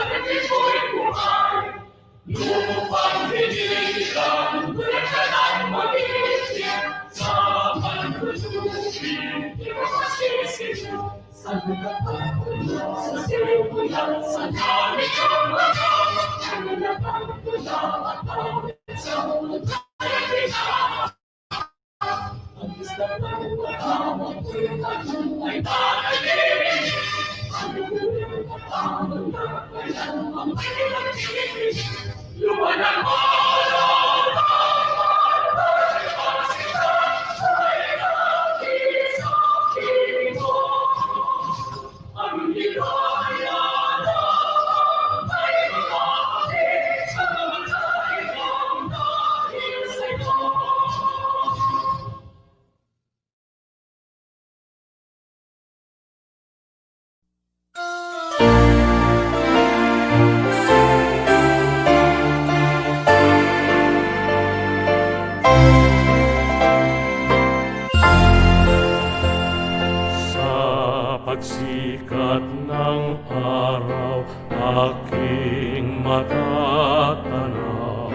libo'y buhay. Lupang hinihilang, bulan mag-iisip, sa panlulupin, di mo masisiyo. Sa nagpapatulo, sa simulan, sa dami kong mga, sa nagpapatulo at pawit sa mga kaibigan. Ang isla ng matamang tulan ay tanalig. Ang uling matamang nagpalan ang pinag-ibig. Lumanan mo lang ay pasikat ay nag-isakit mo. Ang ligaya lang ay makakit sa layang dahil sa'yo. Pagsikat ng araw, aking matatanaw.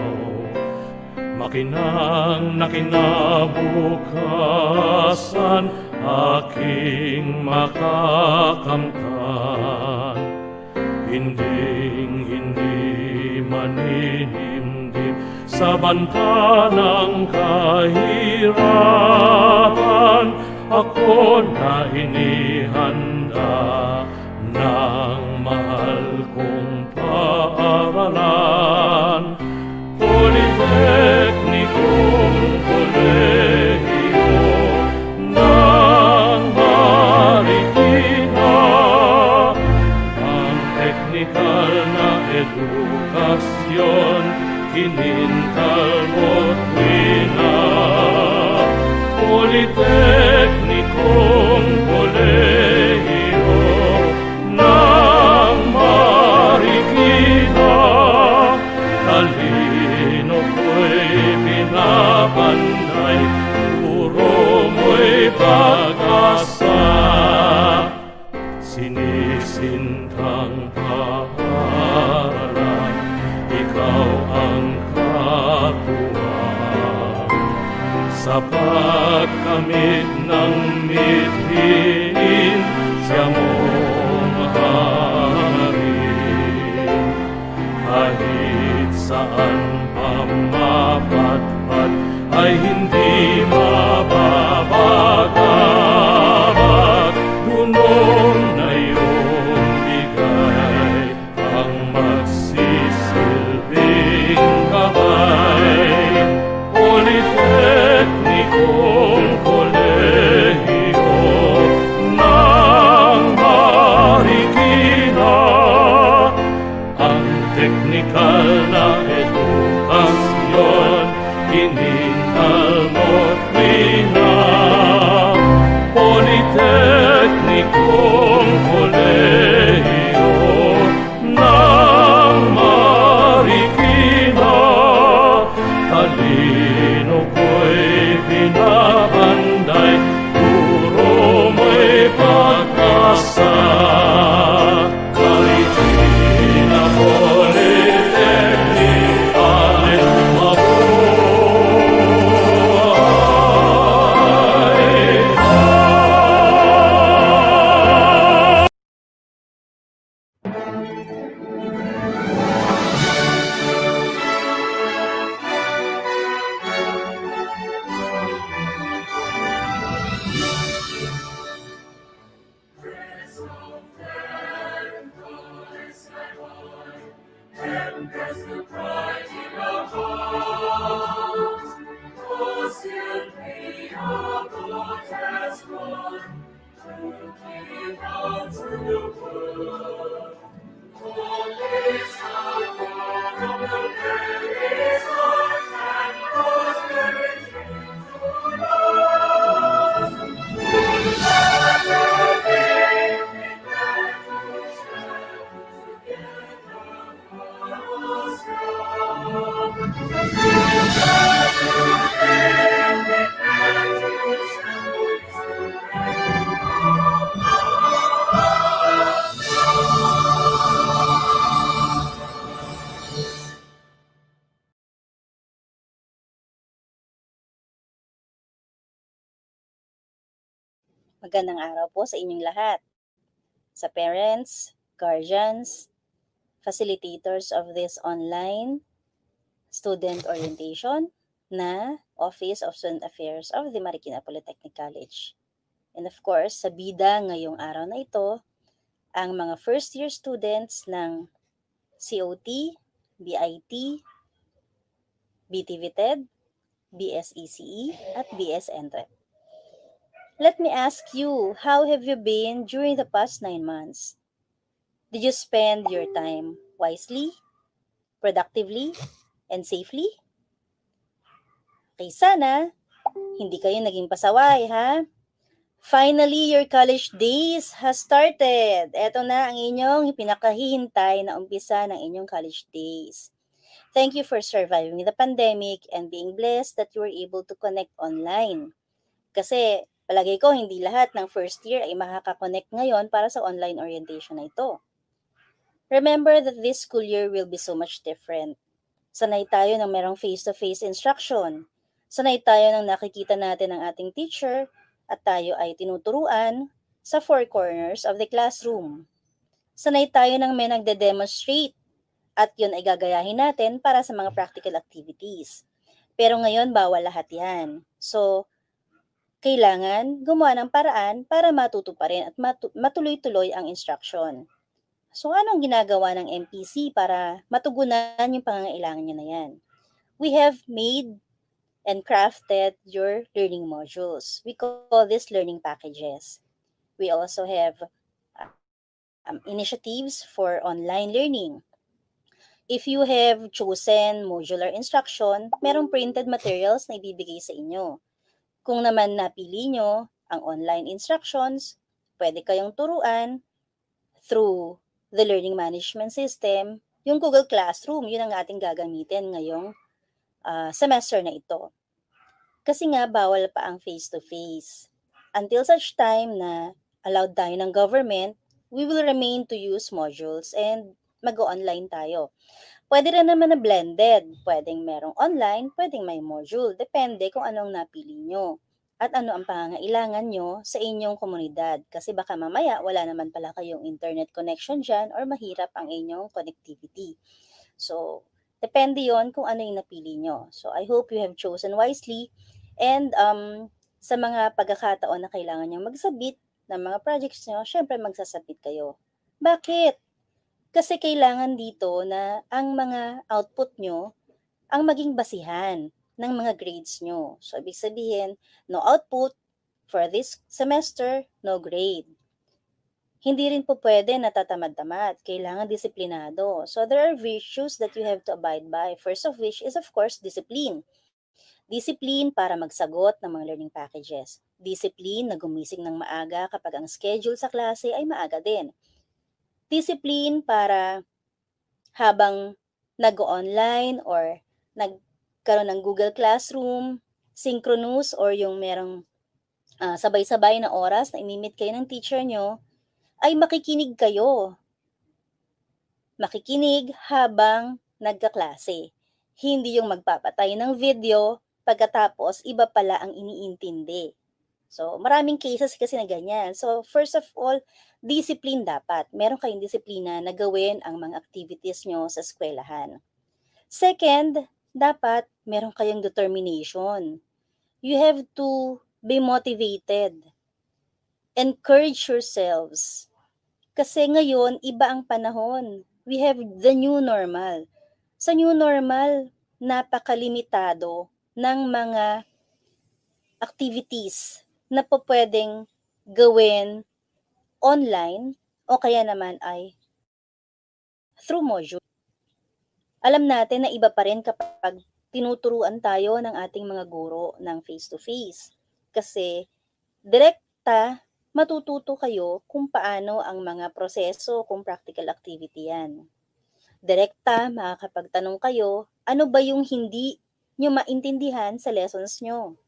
Makinang na kinabukasan, aking makakamtan. Hinding-hindi maninimdim sa banta ng kahirapan. Ako na inihanda ng mahal kong paaralan. Politeknikong kolehiyo ng Marikina. Ang teknikal na edukasyon, kinintal mo't wina. Politeknikong kolehiyo ng Marikina. Talino ko'y pinapanday, puro mo'y pag-asa. Sinisintang paaralan, ikaw ang katuwang. Sa pagkamit ng mithiin, siya mong hangarin. Kahit saan pa mapatpat, ay hindi mababagabag. Dunong na iyong bigay, ang magsisilbing gabay. Politeknikong kolehiyo ng Marikina. Ang teknikal na edukasyon, kinintal mo't wina. Politeknikong kolehiyo ng Marikina. Talino ko'y binabanday, puro mo'y pag-asa. Marikina Polytechnic, ay Magandang araw po sa inyong lahat. Sa parents, guardians, facilitators of this online student orientation na Office of Student Affairs of the Marikina Polytechnic College. And of course, sa bida ngayong araw na ito, ang mga first year students ng COT, BIT, BTVTEd, BSECE, at BS Entrep. Let me ask you, how have you been during the past 9 months? Did you spend your time wisely, productively, and safely? Okay, sana hindi kayo naging pasaway, ha? Finally, your college days has started. Ito na ang inyong pinakahihintay na umpisa ng inyong college days. Thank you for surviving the pandemic and being blessed that you were able to connect online. Kasi palagay ko hindi lahat ng first year ay makaka-connect ngayon para sa online orientation na ito. Remember that this school year will be so much different. Sanay tayo ng merong face-to-face instruction. Sanay tayo ng nakikita natin ang ating teacher at tayo ay tinuturuan sa four corners of the classroom. Sanay tayo ng may nagde-demonstrate at yun ay gagayahin natin para sa mga practical activities. Pero ngayon, bawal lahat yan. So, kailangan gumawa ng paraan para matuto pa rin at matuloy-tuloy ang instruction. So, anong ginagawa ng MPC para matugunan yung pangangailangan niya na yan? We have made and crafted your learning modules. We call this learning packages. We also have initiatives for online learning. If you have chosen modular instruction, merong printed materials na ibibigay sa inyo. Kung naman napili nyo ang online instructions, pwede kayong turuan through the learning management system, yung Google Classroom, yun ang ating gagamitin ngayong semester na ito. Kasi nga, bawal pa ang face-to-face. Until such time na allowed tayo ng government, we will remain to use modules and mag-online tayo. Pwede rin naman na blended. Pwedeng merong online, pwedeng may module. Depende kung anong napili nyo at ano ang pangangailangan nyo sa inyong komunidad. Kasi baka mamaya wala naman pala kayong internet connection dyan or mahirap ang inyong connectivity. So, depende yon kung ano yung napili nyo. So, I hope you have chosen wisely. And sa mga pagkakataon na kailangan nyo magsabit ng mga projects nyo, syempre magsasabit kayo. Bakit? Kasi kailangan dito na ang mga output nyo ang maging basihan ng mga grades nyo. So, ibig sabihin, no output for this semester, no grade. Hindi rin po pwede natatamad-tamad. Kailangan disiplinado. So, there are virtues that you have to abide by. First of which is, of course, discipline. Discipline para magsagot ng mga learning packages. Discipline na gumising ng maaga kapag ang schedule sa klase ay maaga din. Discipline para habang nag-online or nagkaroon ng Google Classroom, synchronous or yung merong sabay-sabay na oras na imimit kayo ng teacher nyo, ay makikinig kayo. Makikinig habang nagkaklase. Hindi yung magpapatay ng video, pagkatapos iba pala ang iniintindi. So, maraming cases kasi na ganyan. So, first of all, discipline dapat. Meron kayong disiplina na gawin ang mga activities nyo sa eskwelahan. Second, dapat meron kayong determination. You have to be motivated. Encourage yourselves. Kasi ngayon, iba ang panahon. We have the new normal. Sa new normal, napakalimitado ng mga activities na po pwedeng gawin online o kaya naman ay through module. Alam natin na iba pa rin kapag tinuturuan tayo ng ating mga guro ng face-to-face. Kasi direkta matututo kayo kung paano ang mga proseso kung practical activity yan. Direkta makakapagtanong kayo, ano ba yung hindi nyo maintindihan sa lessons nyo.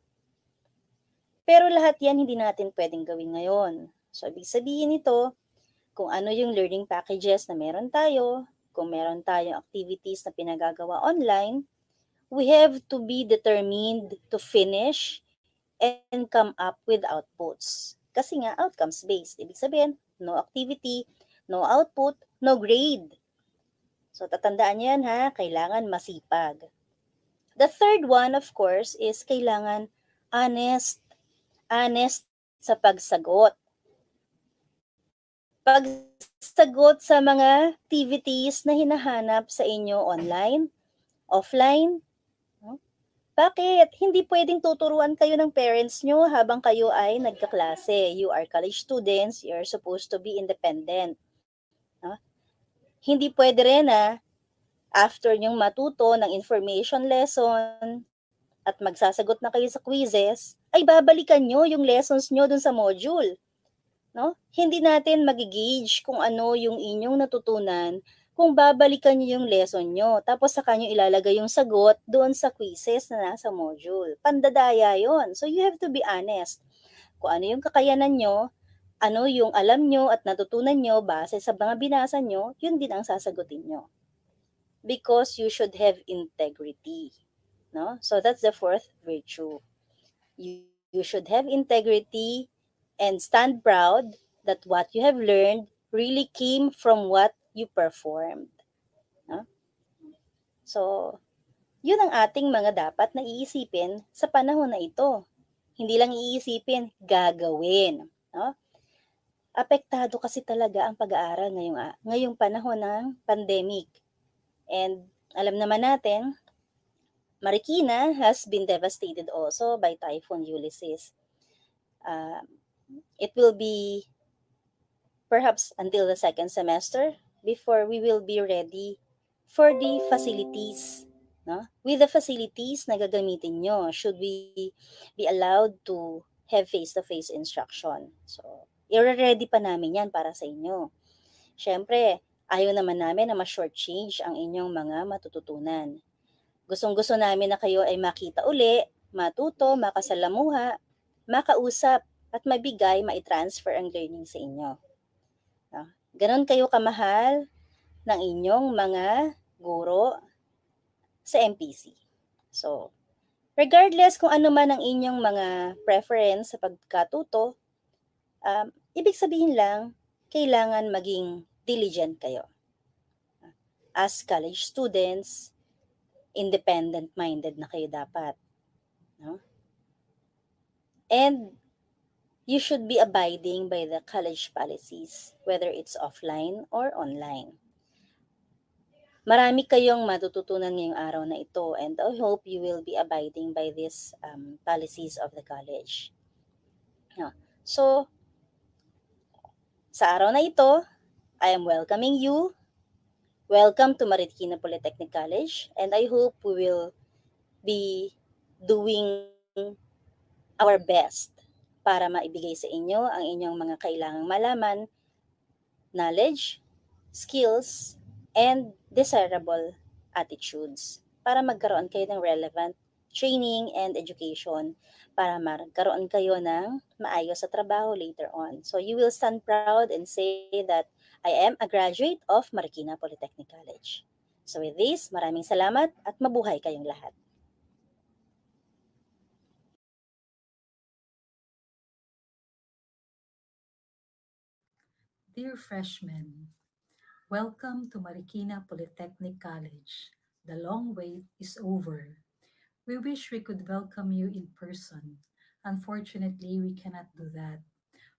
Pero lahat yan hindi natin pwedeng gawin ngayon. So, ibig sabihin nito, kung ano yung learning packages na meron tayo, kung meron tayong activities na pinagagawa online, we have to be determined to finish and come up with outputs. Kasi nga, outcomes-based. Ibig sabihin, no activity, no output, no grade. So, tatandaan nyo yan ha, kailangan masipag. The third one, of course, is kailangan honest. Honest sa pagsagot. Pagsagot sa mga activities na hinahanap sa inyo online, offline. No? Bakit? Hindi pwedeng tuturuan kayo ng parents nyo habang kayo ay nagkaklase. You are college students, you're supposed to be independent. No? Hindi pwede rin after nyong matuto ng information lesson at magsasagot na kayo sa quizzes, ay babalikan nyo yung lessons nyo dun sa module. No? Hindi natin magigauge kung ano yung inyong natutunan kung babalikan nyo yung lesson nyo. Tapos saka nyo ilalagay yung sagot doon sa quizzes na nasa module. Pandadaya yon. So you have to be honest. Kung ano yung kakayanan nyo, ano yung alam nyo at natutunan nyo base sa mga binasa nyo, yun din ang sasagutin nyo. Because you should have integrity. No? So that's the fourth virtue. You should have integrity and stand proud that what you have learned really came from what you performed. No? So, yun ang ating mga dapat na iisipin sa panahon na ito. Hindi lang iisipin, gagawin. No? Apektado kasi talaga ang pag-aaral ngayong panahon ng pandemic. And alam naman natin, Marikina has been devastated also by Typhoon Ulysses. It will be perhaps until the second semester before we will be ready for the facilities. No? With the facilities na gagamitin nyo, should we be allowed to have face-to-face instruction? So, i-ready pa namin yan para sa inyo. Siyempre, ayaw naman namin na ma-shortchange ang inyong mga matututunan. Gustong-gusto namin na kayo ay makita uli, matuto, makasalamuha, makausap, at mabigay, mai-transfer ang learning sa inyo. No? Ganon kayo kamahal ng inyong mga guro sa MPC. So, regardless kung ano man ang inyong mga preference sa pagkatuto, ibig sabihin lang, kailangan maging diligent kayo. As college students, independent-minded na kayo dapat. No? And you should be abiding by the college policies, whether it's offline or online. Marami kayong matututunan ngayong araw na ito, and I hope you will be abiding by these policies of the college. No. So, sa araw na ito, I am welcoming you. Welcome to Marikina Polytechnic College, and I hope we will be doing our best para maibigay sa inyo ang inyong mga kailangang malaman, knowledge, skills, and desirable attitudes para magkaroon kayo ng relevant training and education para magkaroon kayo ng maayos sa trabaho later on. So you will stand proud and say that I am a graduate of Marikina Polytechnic College. So with this, maraming salamat at mabuhay kayong lahat. Dear freshmen, welcome to Marikina Polytechnic College. The long wait is over. We wish we could welcome you in person. Unfortunately, we cannot do that.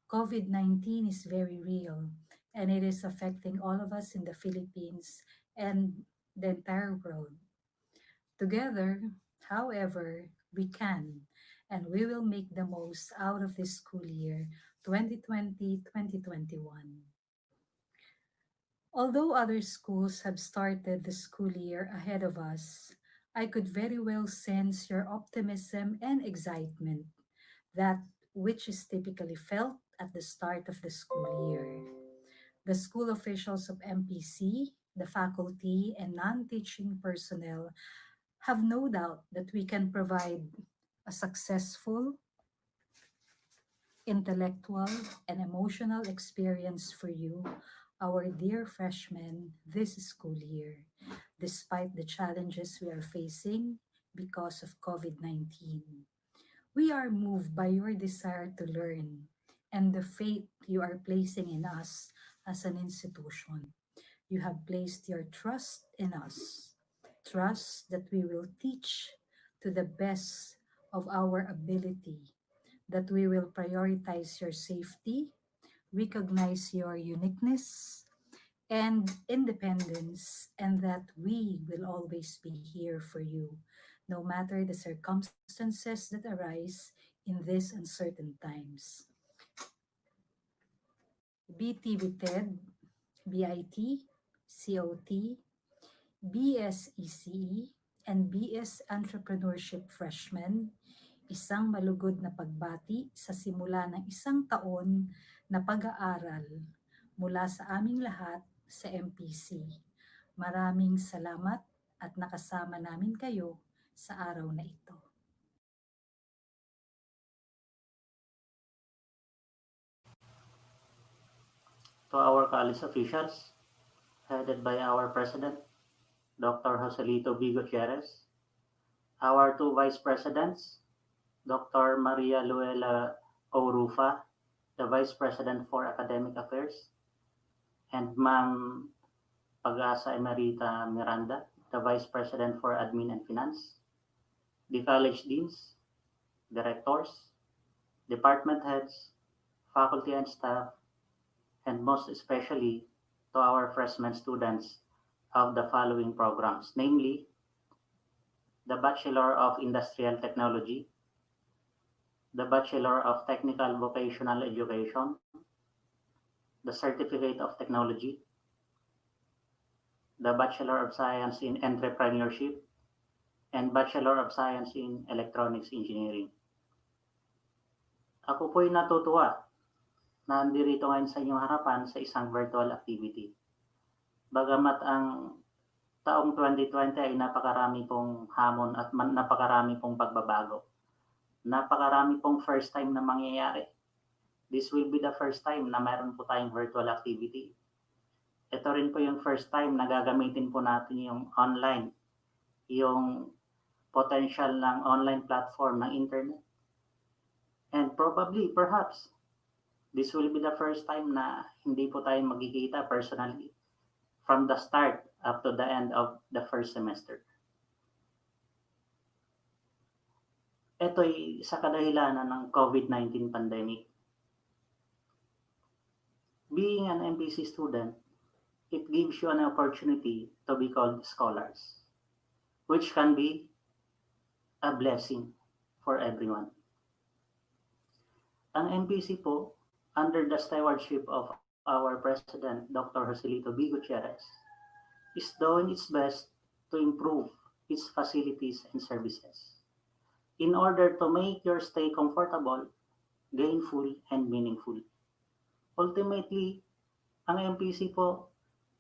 COVID-19 is very real and it is affecting all of us in the Philippines and the entire world. Together, however, we can and we will make the most out of this school year 2020-2021. Although other schools have started the school year ahead of us, I could very well sense your optimism and excitement, that which is typically felt at the start of the school year. The school officials of MPC, the faculty, and non teaching personnel have no doubt that we can provide a successful, intellectual, and emotional experience for you, our dear freshmen, this school year, despite the challenges we are facing because of COVID-19. We are moved by your desire to learn, and the faith you are placing in us as an institution. You have placed your trust in us, trust that we will teach to the best of our ability, that we will prioritize your safety, recognize your uniqueness and independence, and that we will always be here for you, no matter the circumstances that arise in these uncertain times. BTVTEd, BIT, COT, BSECE, and BS Entrepreneurship Freshmen, isang malugod na pagbati sa simula ng isang taon na pag-aaral mula sa aming lahat sa MPC. Maraming salamat at nakasama namin kayo sa araw na ito. To our college officials, headed by our president, Dr. Joselito B. Gutierrez, our two vice presidents, Dr. Maria Luela Orufa, the Vice President for Academic Affairs, and Ma'am Pag-asa Emerita Miranda, the Vice President for Admin and Finance, the college deans, directors, department heads, faculty and staff, and most especially to our freshman students of the following programs, namely the Bachelor of Industrial Technology, the Bachelor of Technical Vocational Education, the Certificate of Technology, the Bachelor of Science in Entrepreneurship, and Bachelor of Science in Electronics Engineering. Ako po'y natutuwa na nandito ngayon sa inyong harapan sa isang virtual activity. Bagamat ang taong 2020 ay napakarami pong hamon at napakarami pong pagbabago. Napakarami pong first time na mangyayari. This will be the first time na mayroon po tayong virtual activity. Ito rin po yung first time na gagamitin po natin yung online, yung potential ng online platform ng internet. And probably, perhaps, this will be the first time na hindi po tayo magkikita personally from the start up to the end of the first semester. Ito'y sa kadahilanan ng COVID-19 pandemic. Being an MPC student, it gives you an opportunity to be called scholars, which can be a blessing for everyone. Ang MPC po, under the stewardship of our President, Dr. Joselito B. Gutierrez, is doing its best to improve its facilities and services in order to make your stay comfortable, gainful, and meaningful. Ultimately, ang MPC po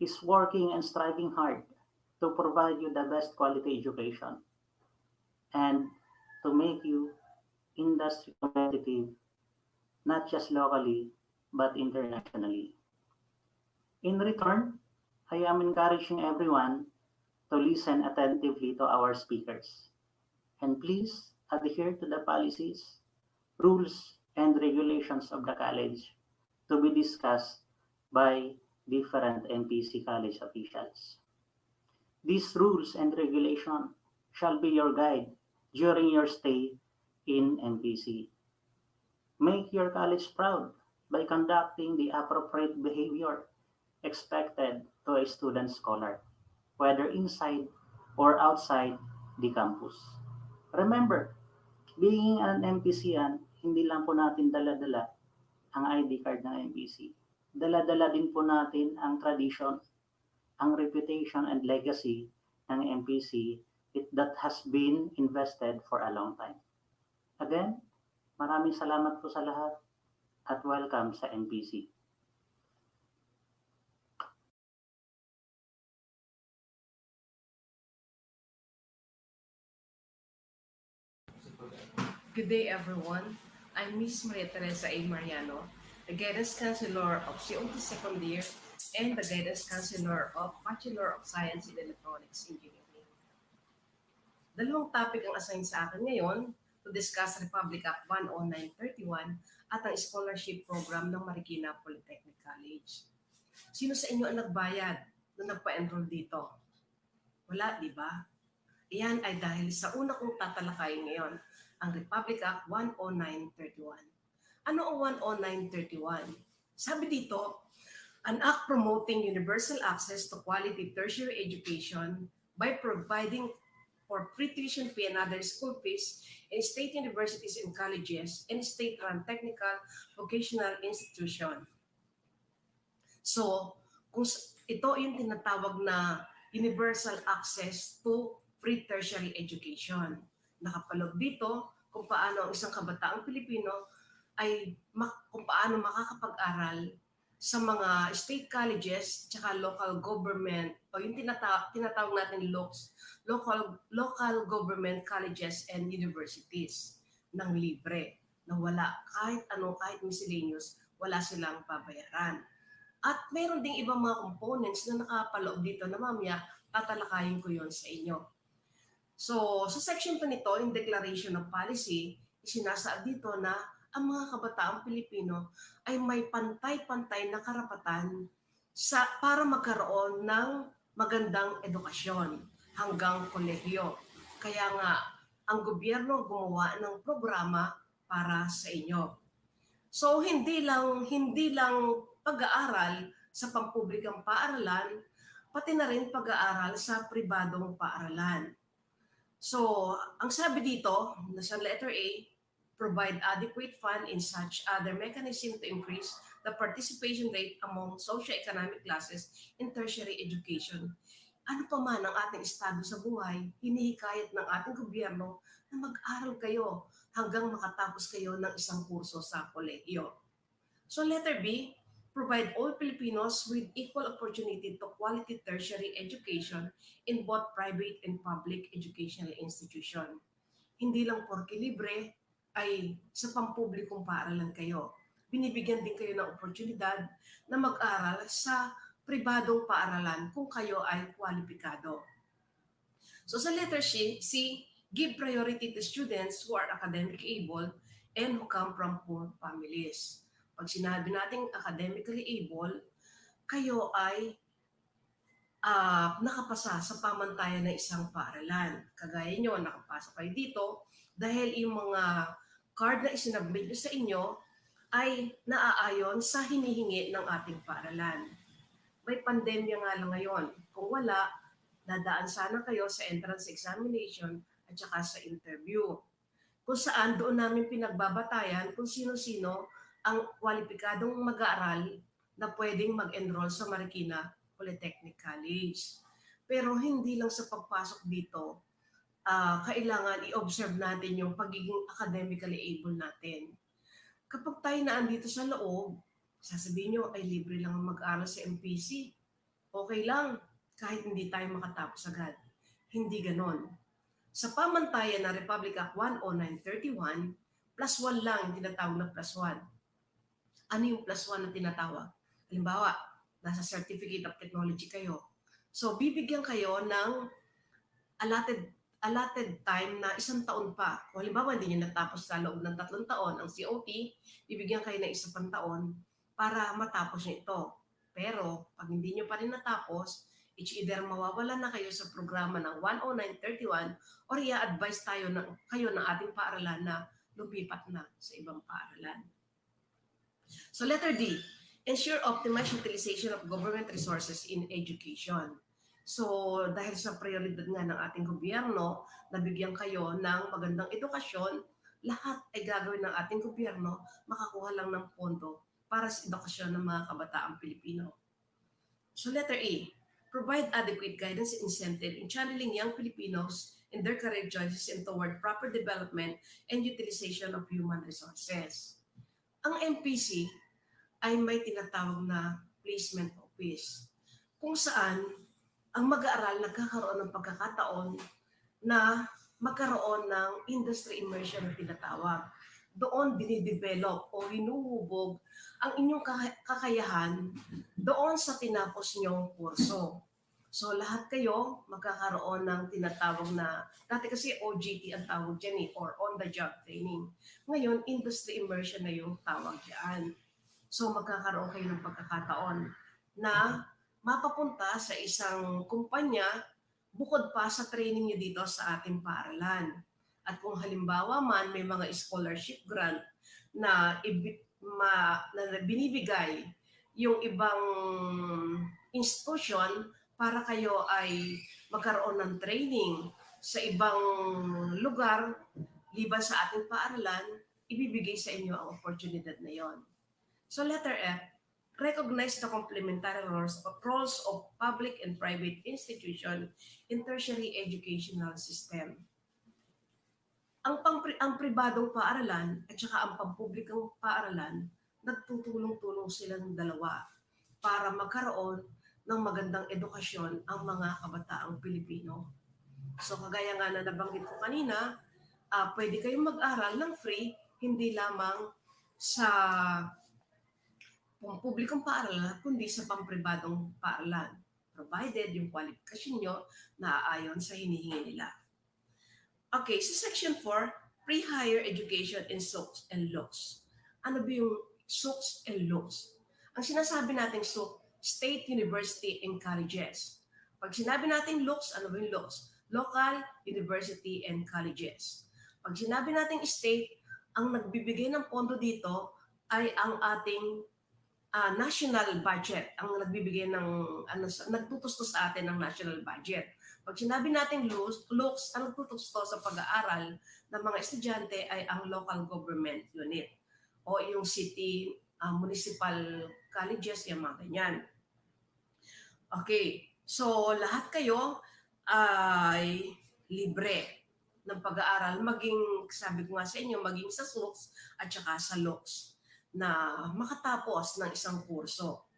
is working and striving hard to provide you the best quality education and to make you industry competitive, not just locally, but internationally. In return, I am encouraging everyone to listen attentively to our speakers. And please adhere to the policies, rules, and regulations of the college to be discussed by different MPC college officials. These rules and regulations shall be your guide during your stay in MPC. Make your college proud by conducting the appropriate behavior expected to a student scholar, whether inside or outside the campus. Remember, being an MPCan, hindi lang po natin dala-dala ang ID card ng MPC. Dala-dala din po natin ang tradition, ang reputation and legacy ng MPC that has been invested for a long time. Again, maraming salamat po sa lahat at welcome sa MPC. Good day, everyone. I'm Ms. Maria Teresa A. Mariano, the Guidance Counselor of COT Second Year and the Guidance Counselor of Bachelor of Science in Electronics Engineering. Dalawang topic ang assign sa akin ngayon, to discuss Republic Act 10931 at ang scholarship program ng Marikina Polytechnic College. Sino sa inyo ang nagbayad na nagpa-enroll dito? Wala, di ba? Iyan ay dahil sa una kong tatalakayin ngayon, ang Republic Act 10931. Ano ang 10931? Sabi dito, an act promoting universal access to quality tertiary education by providing for free tuition fee and other school fees in state universities and colleges and state-run technical vocational institution. So, kung ito yung tinatawag na universal access to free tertiary education. Nakapaloob dito kung paano ang isang kabataang Pilipino ay kung paano makakapag-aral sa mga state colleges tsaka local government o yung tinatawag natin local government colleges and universities ng libre na wala kahit miscellaneous, wala silang babayaran. At mayroon ding ibang mga components na nakapaloob dito na mamaya tatalakayin ko yon sa inyo. So, sa section 2 nito, in Declaration of Policy, isinasaad dito na ang mga kabataang Pilipino ay may pantay-pantay na karapatan para magkaroon ng magandang edukasyon hanggang kolehiyo. Kaya nga, ang gobyerno gumawa ng programa para sa inyo. So, hindi lang pag-aaral sa pampublikang paaralan, pati na rin pag-aaral sa pribadong paaralan. So, ang sabi dito, nasa letter A, provide adequate fund in such other mechanism to increase the participation rate among socio-economic classes in tertiary education. Ano pa man ang ating estado sa buhay, hinihikayat ng ating gobyerno na mag-aral kayo hanggang makatapos kayo ng isang kurso sa kolehiyo. So letter B, provide all Filipinos with equal opportunity to quality tertiary education in both private and public educational institution. Hindi lang porke libre ay sa pampublikong paaralan kayo. Binibigyan din kayo ng oportunidad na mag-aral sa pribadong paaralan kung kayo ay kwalipikado. So sa letter C, give priority to students who are academically able and who come from poor families. Pag sinabi nating academically able, kayo ay nakapasa sa pamantayan ng isang paaralan. Kagaya nyo, nakapasa kayo dito dahil yung mga card na isinabmit nyo sa inyo ay naaayon sa hinihingi ng ating paaralan. May pandemya nga lang ngayon. Kung wala, dadaan sana kayo sa entrance examination at saka sa interview. Kung saan doon namin pinagbabatayan kung sino-sino ang kwalipikadong mag-aaral na pwedeng mag-enroll sa Marikina Polytechnic College. Pero hindi lang sa pagpasok dito, kailangan i-observe natin yung pagiging academically able natin. Kapag tayo na andito sa loob, sasabihin nyo ay libre lang mag-aral sa MPC. Okay lang, kahit hindi tayo makatapos agad. Hindi ganon. Sa pamantayan ng Republic Act 10931, +1 lang yung tinatawag na +1. Ano yung +1 na tinatawag? Halimbawa, nasa Certificate of Technology kayo. So, bibigyan kayo ng allotted time na 1 taon pa. Kung halimbawa, hindi nyo natapos sa loob ng 3 taon ang COT, bibigyan kayo ng 1 pang taon para matapos nyo ito. Pero, pag hindi nyo pa rin natapos, it's either mawawala na kayo sa programa ng 10931 or i-advise kayo ng ating paaralan na lumipat na sa ibang paaralan. So, letter D, ensure optimized utilization of government resources in education. So, dahil sa prioridad nga ng ating gobyerno, nabigyan kayo ng magandang edukasyon, lahat ay gagawin ng ating gobyerno, makakuha lang ng pondo para sa edukasyon ng mga kabataang Pilipino. So, letter A, provide adequate guidance and incentive in channeling young Filipinos in their career choices and toward proper development and utilization of human resources. Ang MPC ay may tinatawag na placement office, kung saan ang mag-aaral nagkakaroon ng pagkakataon na magkaroon ng industry immersion na tinatawag. Doon dinidevelop o hinuhubog ang inyong kakayahan doon sa tinapos niyong kurso. So lahat kayo magkakaroon ng tinatawag na, dati kasi OJT ang tawag dyan or on-the-job training. Ngayon, industry immersion na yung tawag dyan. So magkakaroon kayo ng pagkakataon na mapapunta sa isang kumpanya bukod pa sa training nyo dito sa ating paaralan. At kung halimbawa man may mga scholarship grant na binibigay yung ibang institution para kayo ay magkaroon ng training sa ibang lugar liban sa ating paaralan, ibibigay sa inyo ang oportunidad na yon. So letter F, recognize the complementary roles of public and private institution in tertiary educational system. Ang pribadong paaralan at saka ang pampublikong paaralan, nagtutulong-tulong silang dalawa para magkaroon ng magandang edukasyon ang mga kabataang Pilipino. So kagaya nga na nabanggit ko kanina, pwede kayong mag-aral ng free, hindi lamang sa pampublikong paaralan, kundi sa pampribadong paaralan, provided yung kwalifikasyon nyo naaayon sa hinihingi nila. Okay, sa section 4, pre-higher education in SOCs and LOCs. Ano ba yung SOCs and LOCs? Ang sinasabi natin SOC, State University and Colleges. Pag sinabi natin LOCs, ano ba yung LOCs? Local University and Colleges. Pag sinabi natin state, ang nagbibigay ng pondo dito ay ang ating national budget. Ang nagbibigay ng, nagtutustos sa atin ng national budget. Pag sinabi natin LOCs, ang nagtutustos sa pag-aaral ng mga estudyante ay ang local government unit o yung city, municipal colleges, yung mga ganyan. Okay, so lahat kayo ay libre ng pag-aaral, maging, sabi ko nga sa inyo, maging sa SOCs at saka sa LOCs na makatapos ng isang kurso.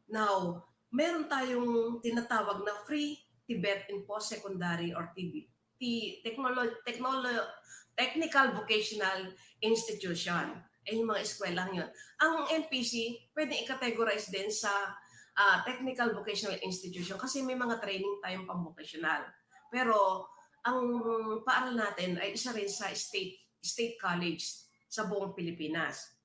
Now, meron tayong tinatawag na free Tibet in post-secondary or technical vocational institution. Ay yung mga eskwelahan yun. Ang MPC, pwede i-categorize din sa technical vocational institution kasi may mga training tayong pang-vocational. Pero ang paaral natin ay isa rin sa state college sa buong Pilipinas.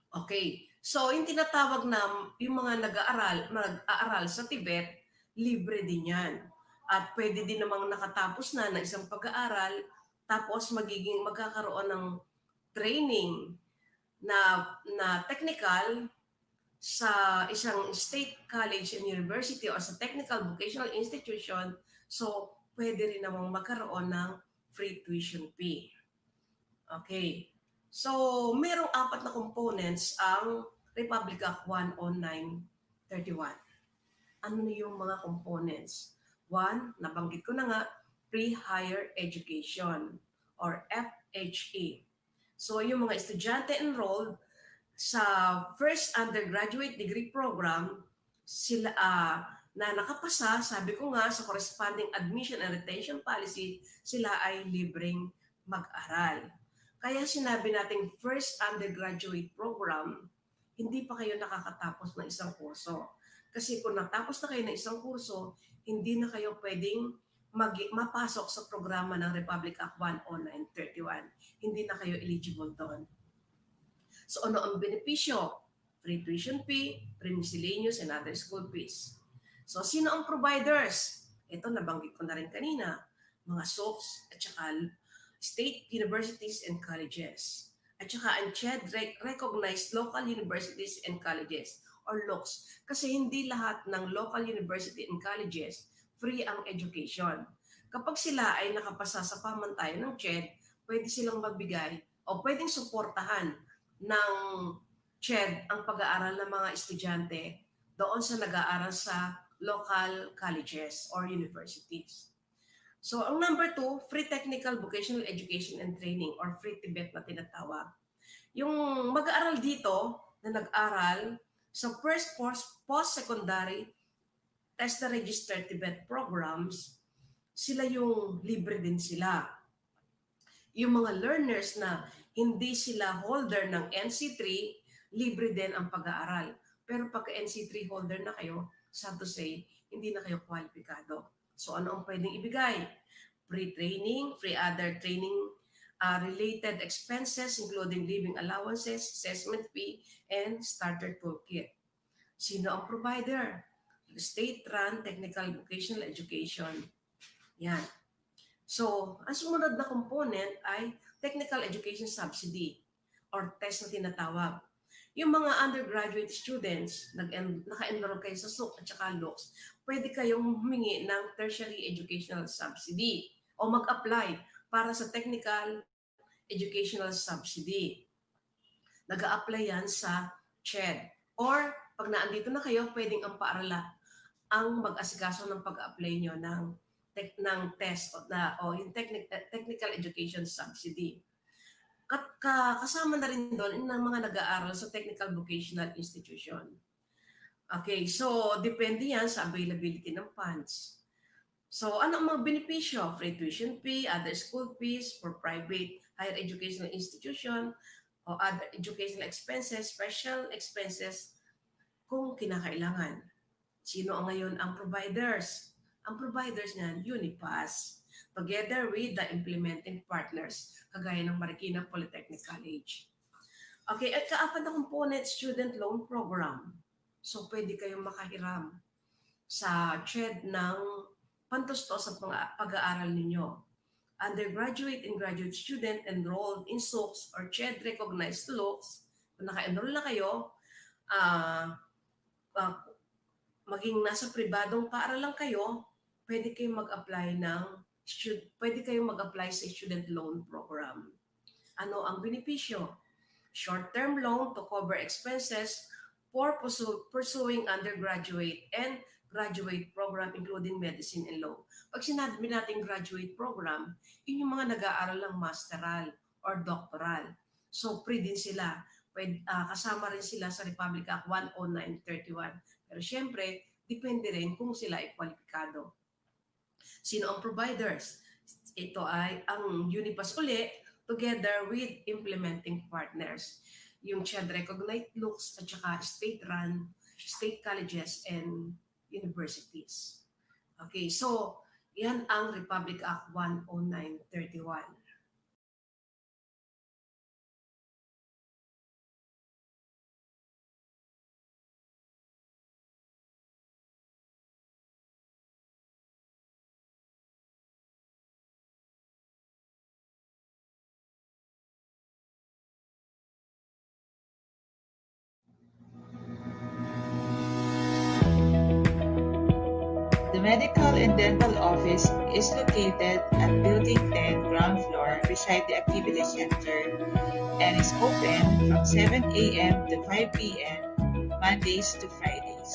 Okay. So, yung tinatawag na yung mga nag-aaral sa Tibet, libre din yan. At pwede din namang nakatapos na ng isang pag-aaral, tapos magkakaroon ng training na technical sa isang state college and university o sa technical vocational institution. So, pwede rin namang magkaroon ng free tuition fee. Okay. So, merong 4 na components ang Republic Act 10931. Ano na yung mga components? 1, nabanggit ko na nga, pre-higher education or FHE. So, yung mga estudyante enrolled sa first undergraduate degree program, sila na nakapasa, sabi ko nga, sa corresponding admission and retention policy, sila ay libreng mag-aral. Kaya sinabi nating first undergraduate program, hindi pa kayo nakakatapos ng isang kurso. Kasi kung natapos na kayo ng isang kurso, hindi na kayo pwedeng mapasok sa programa ng Republic Act 10931. Hindi na kayo eligible doon. So ano ang benepisyo? Free tuition fee, free miscellaneous, and other school fees. So sino ang providers? Ito nabanggit ko na rin kanina. Mga SOCs at saka state universities and colleges. At saka ang CHED recognized local universities and colleges or LOCs. Kasi hindi lahat ng local university and colleges free ang education. Kapag sila ay nakapasa sa pamantayan ng CHED, pwede silang magbigay o pwedeng suportahan ng CHED ang pag-aaral ng mga estudyante doon sa nag-aaral sa local colleges or universities. So, ang number 2, free technical vocational education and training or free TVET na tinatawag. Yung mag-aaral dito na nag-aral sa first post-secondary test na registered TVET programs, sila yung libre din sila. Yung mga learners na hindi sila holder ng NC3, libre din ang pag-aaral. Pero pagka NC3 holder na kayo, sad to say, hindi na kayo kwalipikado. So ano ang pwedeng ibigay? Free training, free other training related expenses including living allowances, assessment fee, and starter toolkit. Sino ang provider? State-run technical vocational education. Yan. So, ang sumunod na component ay technical education subsidy or TES na tinatawag. Yung mga undergraduate students, naka-enroll kayo sa SUC at saka LOCS, pwede kayong humingi ng tertiary educational subsidy o mag-apply para sa technical educational subsidy. Nag-a-apply yan sa CHED. Or pag naandito na kayo, pwedeng ang paarala ang mag-asikaso ng pag-apply nyo ng test o yung technical education subsidy. Kasama na rin doon ng mga nag-aaral sa technical vocational institution. Okay, so depende yan sa availability ng funds. So ano ang mga benepisyo? Free tuition fee, other school fees for private higher educational institution, o other educational expenses, special expenses kung kinakailangan. Sino ang ngayon ang providers? Ang providers niyan, Unipass, together with the implementing partners, kagaya ng Marikina Polytechnic College. Okay, at kaapat na component, student loan program. So, pwede kayong makahiram sa CHED ng pantustos sa pag-aaral ninyo. Undergraduate and graduate student enrolled in SUCs or CHED-recognized LOCs, kung naka-enroll na kayo, maging nasa pribadong paaralan kayo, pwede kayong mag-apply sa student loan program. Ano ang benepisyo? Short-term loan to cover expenses for pursuing undergraduate and graduate program including medicine and law. Pag sinabi natin graduate program, yun yung mga nag-aaral ng masteral or doctoral. So, free din sila. Kasama rin sila sa Republic Act 10931. Pero syempre, depende rin kung sila ay kwalipikado. Sino ang providers? Ito ay ang Unipass uli together with implementing partners. Yung CHED-recognized LOCs at saka state-run, state colleges and universities. Okay, so yan ang Republic Act 10931. The Medical and Dental Office is located at Building 10, ground floor, beside the Activity Center, and is open from 7 a.m. to 5 p.m. Mondays to Fridays.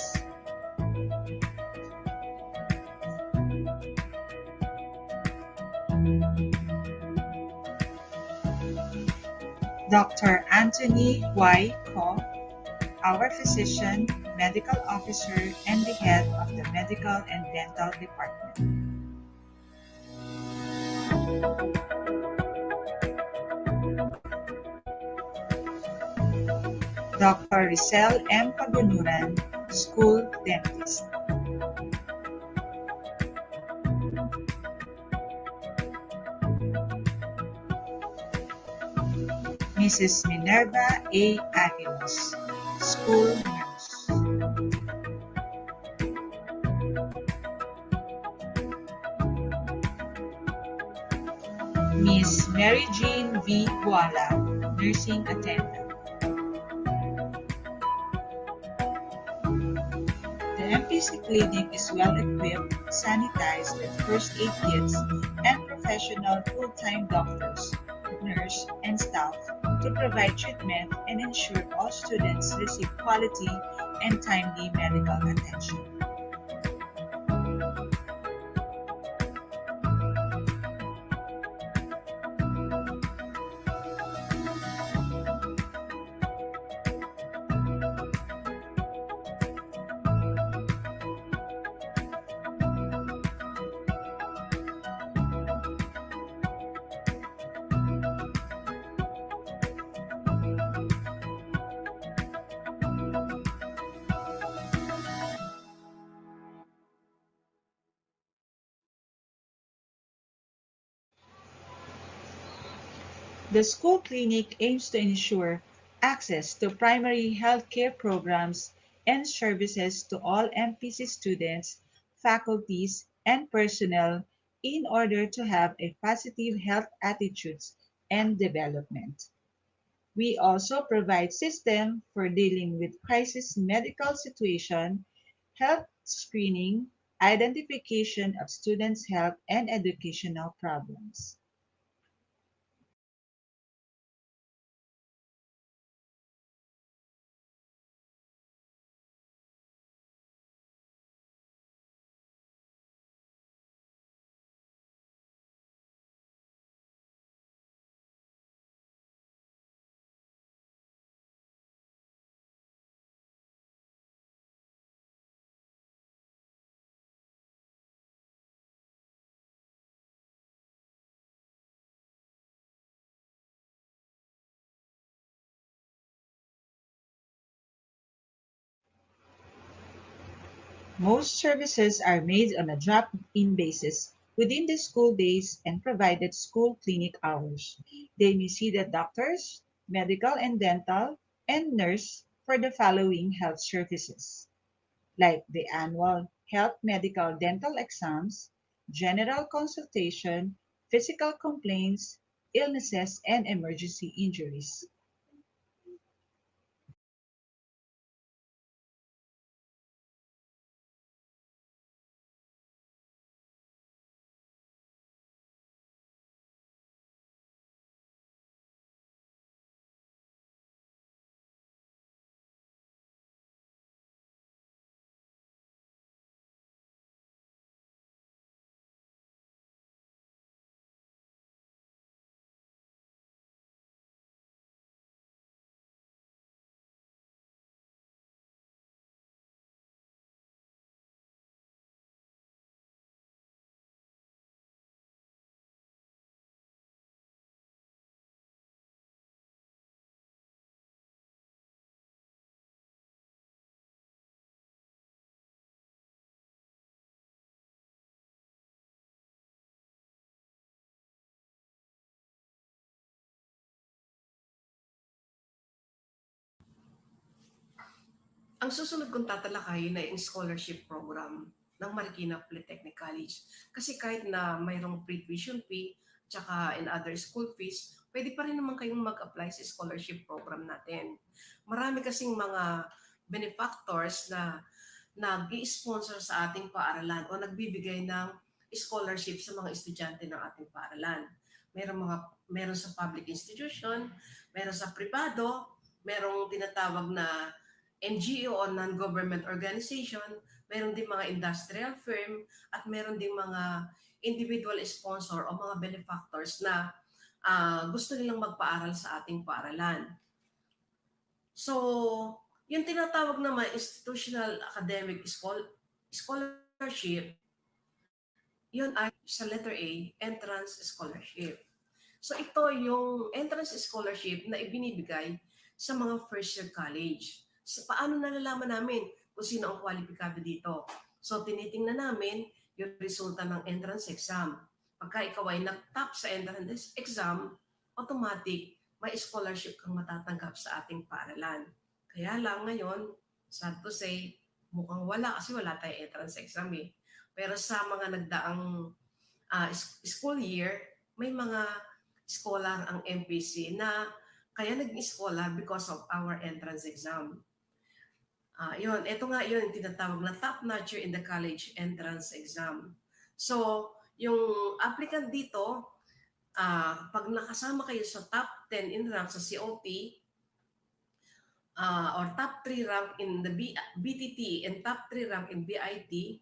Dr. Anthony Y. Ko, our physician, medical officer, and the head of the Medical and Dental Department. Dr. Rizal M. Pagunuran, School Dentist. Mrs. Minerva A. Aguilas, School Nurse. Miss Mary Jean V. Guala, Nursing Attendant. The MPC clinic is well equipped, sanitized with first aid kits, and professional full-time doctors, nurse, and staff to provide treatment and ensure all students receive quality and timely medical attention. The school clinic aims to ensure access to primary healthcare programs and services to all MPC students, faculties, and personnel in order to have a positive health attitudes and development. We also provide system for dealing with crisis medical situation, health screening, identification of students' health and educational problems. Most services are made on a drop-in basis within the school days and provided school clinic hours. They may see the doctors, medical and dental, and nurse for the following health services, like the annual health medical dental exams, general consultation, physical complaints, illnesses, and emergency injuries. Ang susunod kong tatalakayin ay yung scholarship program ng Marikina Polytechnic College. Kasi kahit na mayroong pre-tuition fee, tsaka in other school fees, pwede pa rin naman kayong mag-apply sa scholarship program natin. Marami kasing mga benefactors na nag-i-sponsor sa ating paaralan o nagbibigay ng scholarship sa mga estudyante ng ating paaralan. Meron sa public institution, meron sa privado, merong tinatawag na NGO o non-government organization, meron din mga industrial firm, at meron din mga individual sponsor o mga benefactors na gusto nilang magpaaral sa ating paaralan. So, yung tinatawag naman institutional academic scholarship, yun ay sa letter A, entrance scholarship. So ito yung entrance scholarship na ibinibigay sa mga first year college. So, paano nalalaman namin kung sino ang kwalipikado dito? So tinitingnan namin yung resulta ng entrance exam. Pagka ikaw ay nag-top sa entrance exam, automatic may scholarship kang matatanggap sa ating paaralan. Kaya lang ngayon, sad to say, mukhang wala kasi wala tayong entrance exam eh. Pero sa mga nagdaang school year, may mga scholar ang MPC na kaya naging scholar because of our entrance exam. Ito nga yun, tinatawag na top notcher in the college entrance exam. So, yung applicant dito, pag nakasama kayo sa top 10 in rank sa COT, or top 3 rank in the BTT and top 3 rank in BIT,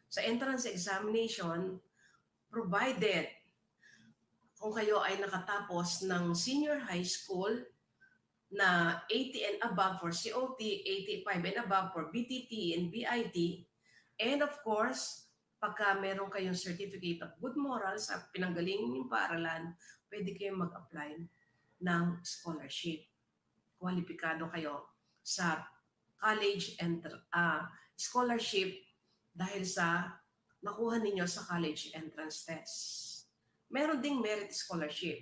sa entrance examination, provided kung kayo ay nakatapos ng senior high school na 80 and above for COT, 85 and above for BTT and BIT, and of course, pagka meron kayong certificate of good morals at pinanggalingan yung paaralan, pwede kayong mag-apply ng scholarship. Kwalipikado kayo sa college and scholarship dahil sa nakuha ninyo sa college entrance test. Meron ding merit scholarship.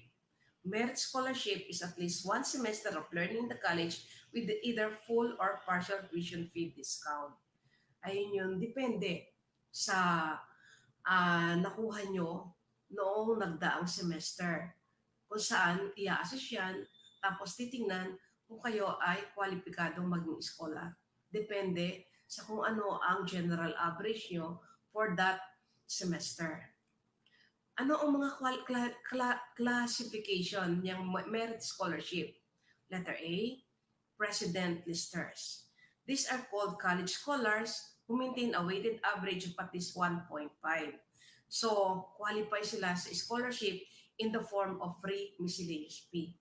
Merit scholarship is at least 1 semester of learning in the college with either full or partial tuition fee discount. Ayun yun, depende sa nakuha nyo noong nagdaang semester. Kung saan i-assess yan, tapos titingnan kung kayo ay kwalipikadong maging scholar. Depende sa kung ano ang general average nyo for that semester. Ano ang mga classification ng merit scholarship? Letter A, President Listers. These are called college scholars who maintain a weighted average of at least 1.5. So, qualify sila sa scholarship in the form of free miscellaneous fee.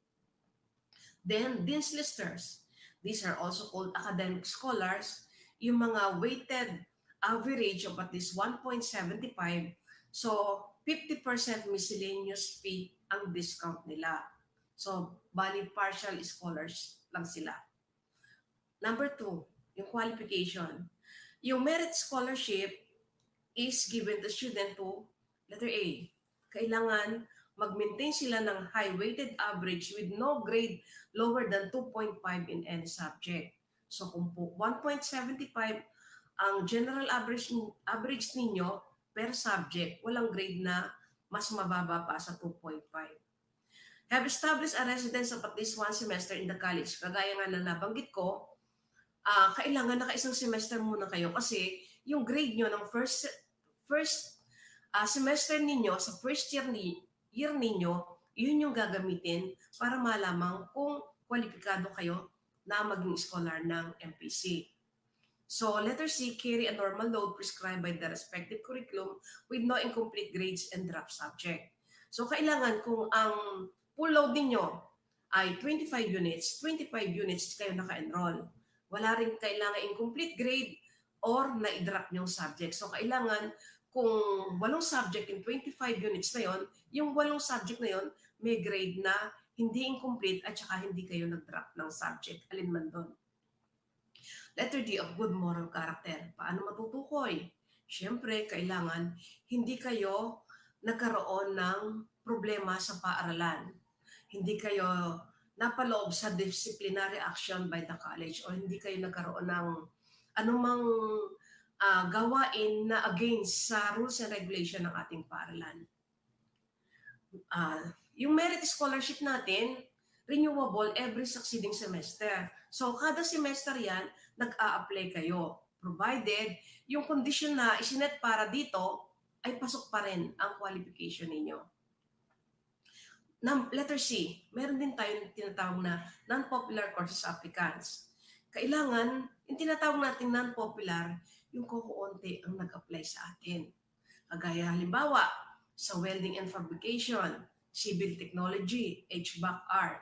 Then, Dean's Listers. These are also called academic scholars, yung mga weighted average of at least 1.75. So, 50% miscellaneous fee ang discount nila. So, bali partial scholars lang sila. Number 2, yung qualification. Yung merit scholarship is given to student to, letter A, kailangan mag-maintain sila ng high weighted average with no grade lower than 2.5 in any subject. So kung po 1.75 ang general average ninyo per subject, walang grade na mas mababa pa sa 2.5. Have established a residence of at least 1 semester in the college. Kagaya nga na nabanggit ko, kailangan naka-isang semester muna kayo kasi yung grade nyo ng first semester ninyo sa first year ninyo, yun yung gagamitin para malamang kung kwalipikado kayo na maging scholar ng MPC. So, letter C, carry a normal load prescribed by the respective curriculum with no incomplete grades and drop subject. So, kailangan kung ang full load ninyo ay 25 units kayo naka-enroll. Wala rin kailangan incomplete grade or na-drop yung subject. So, kailangan kung 8 subject in 25 units na yon, yung 8 subject na yon may grade na hindi incomplete at saka hindi kayo nag-drop ng subject. Alin man doon. Letter D, of good moral character. Paano matutukoy? Siyempre, kailangan hindi kayo nagkaroon ng problema sa paaralan. Hindi kayo napaloob sa disciplinary action by the college o hindi kayo nagkaroon ng anumang gawain na against sa rules and regulation ng ating paaralan. Yung merit scholarship natin, renewable every succeeding semester. So, kada semester yan, nag-a-apply kayo. Provided, yung condition na isinet para dito, ay pasok pa rin ang qualification ninyo. Letter C, meron din tayong tinatawag na non-popular courses applicants. Kailangan, yung tinatawag natin non-popular, yung kukunti ang nag-apply sa atin. Kagaya halimbawa, sa welding and fabrication, civil technology, HVAC art,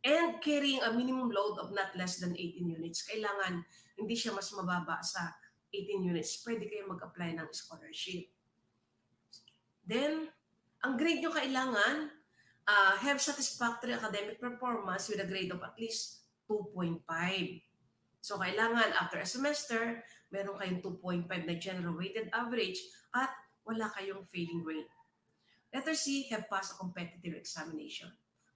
and carrying a minimum load of not less than 18 units. Kailangan hindi siya mas mababa sa 18 units. Pwede kayo mag-apply ng scholarship. Then, ang grade nyo kailangan, have satisfactory academic performance with a grade of at least 2.5. So, kailangan after a semester, meron kayong 2.5 na general weighted average at wala kayong failing grade. Letter C, have passed a competitive examination.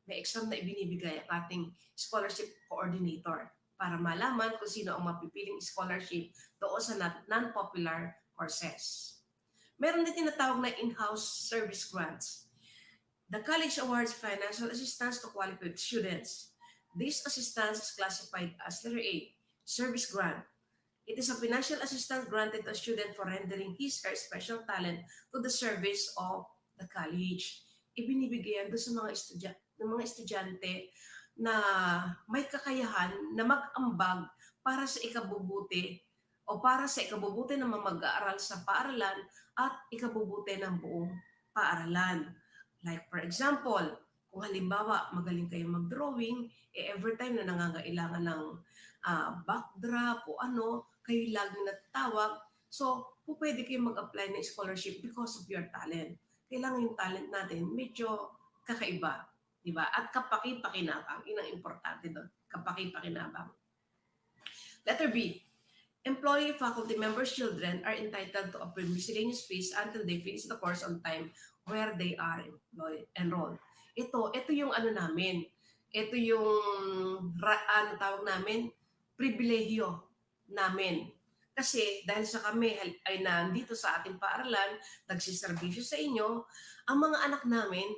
May exam na ibinibigay ang ating scholarship coordinator para malaman kung sino ang mapipiling scholarship doon sa non-popular courses. Meron din tinatawag na in-house service grants. The college awards financial assistance to qualified students. This assistance is classified as letter A, service grant. It is a financial assistance granted to a student for rendering his or her special talent to the service of the college. Ibinibigay yan doon sa mga estudyante na may kakayahan na mag-ambag para sa ikabubuti o para sa ikabubuti ng mga mag-aaral sa paaralan at ikabubuti ng buong paaralan. Like for example, kung halimbawa magaling kayo mag-drawing, every time na nangangailangan ng backdrop o ano, kayo laging natatawag. So, pwede kayo mag-apply ng scholarship because of your talent. Kailangan yung talent natin medyo kakaiba. Diba? At kapaki-pakinabang. Yun ang importante doon. Kapaki-pakinabang. Letter B. Employee, faculty members, children are entitled to obtain miscellaneous fees until they finish the course on time where they are enrolled. ito yung ano namin. Ito yung ano tawag namin, pribilehyo namin. Kasi dahil sa kami ay nandito sa ating paaralan, nagsiservisyo sa inyo, ang mga anak namin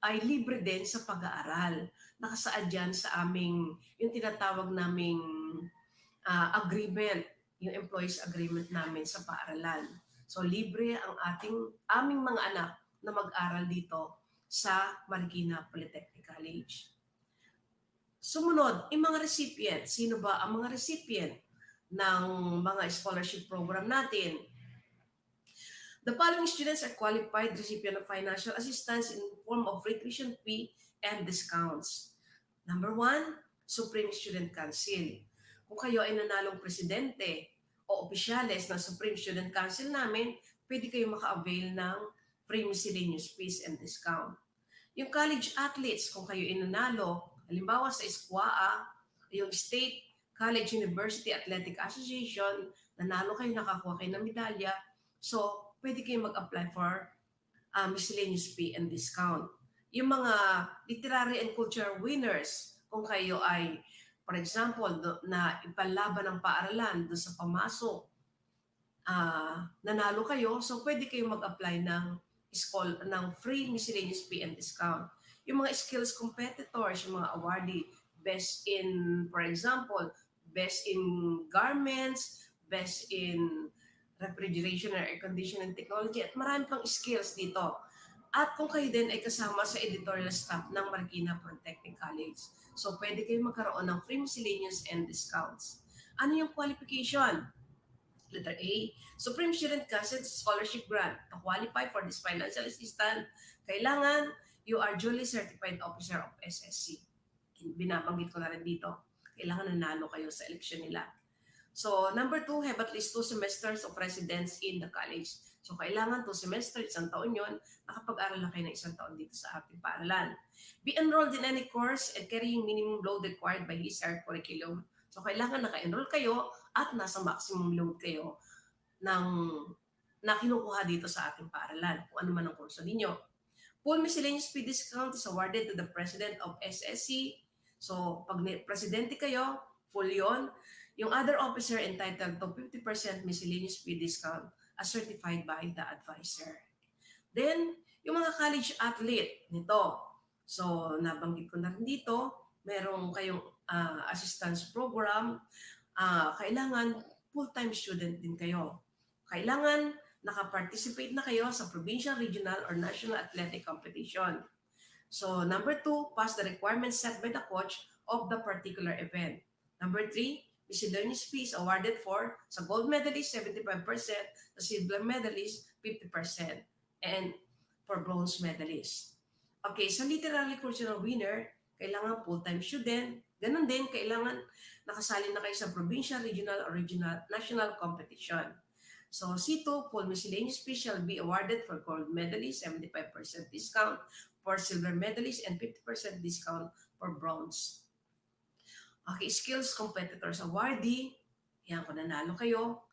ay libre din sa pag-aaral. Nakasaad yan sa aming, yung tinatawag naming agreement, yung employees agreement namin sa paaralan. So libre ang aming mga anak na mag-aral dito sa Marikina Polytechnic College. Sumunod, yung mga recipient. Sino ba ang mga recipient ng mga scholarship program natin? The following students are qualified recipient of financial assistance in form of free tuition fee and discounts. Number 1, Supreme Student Council. Kung kayo ay nanalong presidente o opisyales ng Supreme Student Council namin, pwede kayo maka-avail ng free miscellaneous fees and discount. Yung college athletes, kung kayo ay nanalo, halimbawa sa SQAA, yung State College University Athletic Association, nanalo kayo, nakakuha kayo ng medalya, so pwede kayo mag-apply for miscellaneous fee and discount. Yung mga literary and cultural winners, kung kayo ay, for example, na ipalaban ng paaralan doon sa pamasok, nanalo kayo, so pwede kayo mag-apply ng free miscellaneous fee and discount. Yung mga skills competitors, yung mga awardee, best in, for example, best in garments, best in refrigeration and air conditioning technology, at marami pang skills dito. At kung kayo din ay kasama sa editorial staff ng Marikina Polytechnic College, so pwede kayo magkaroon ng free miscellaneous and discounts. Ano yung qualification? Letter A, Supreme Student Council Scholarship Grant. To qualify for this financial assistance, kailangan you are duly certified officer of SSC. Binabanggit ko na rin dito. Kailangan nanalo kayo sa eleksyon nila. So, number 2, have at least 2 semesters of residence in the college. So, kailangan 2 semesters, 1 taon yun, nakapag-aral na kayo ng 1 taon dito sa ating paaralan. Be enrolled in any course and carrying minimum load required by his or her curriculum. So, kailangan naka-enroll kayo at nasa maximum load kayo na kinukuha dito sa ating paaralan, kung ano man ang kurso ninyo. Full miscellaneous fee discount is awarded to the president of SSC. So, pag presidente kayo, full yon. Yung other officer entitled to 50% miscellaneous fee discount as certified by the advisor. Then, yung mga college athlete nito. So, nabanggit ko na rin dito, merong kayong assistance program, kailangan full-time student din kayo. Kailangan nakaparticipate na kayo sa provincial, regional, or national athletic competition. So, number 2, pass the requirements set by the coach of the particular event. Number 3, miscellaneous fees awarded for sa gold medalist 75%, sa silver medalist 50%, and for bronze medalist. Okay, sa literary cultural winner, kailangan full-time student. Ganun din, kailangan nakasali na kayo sa provincial, regional, or national competition. So, C2, full miscellaneous fee shall be awarded for gold medalist, 75% discount for silver medalist, and 50% discount for bronze. Okay, skills competitors awardee. Yan, kung nanalo kayo.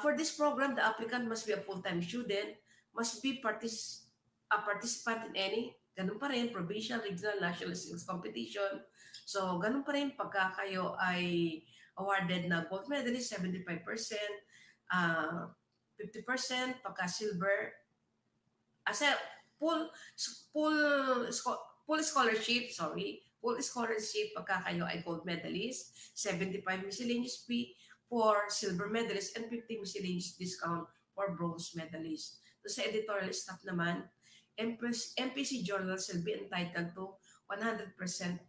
For this program, the applicant must be a full-time student, must be a participant in any, ganun pa rin, provincial, regional, national skills competition. So, ganun pa rin pagka kayo ay awarded na gold medalist, 75%, 50%, pagka silver, full scholarship, full scholarship pagka kayo ay gold medalist, 75 miscellaneous fee for silver medalist, and 50 miscellaneous discount for bronze medalist. So, sa editorial staff naman, MPC journals will be entitled to 100%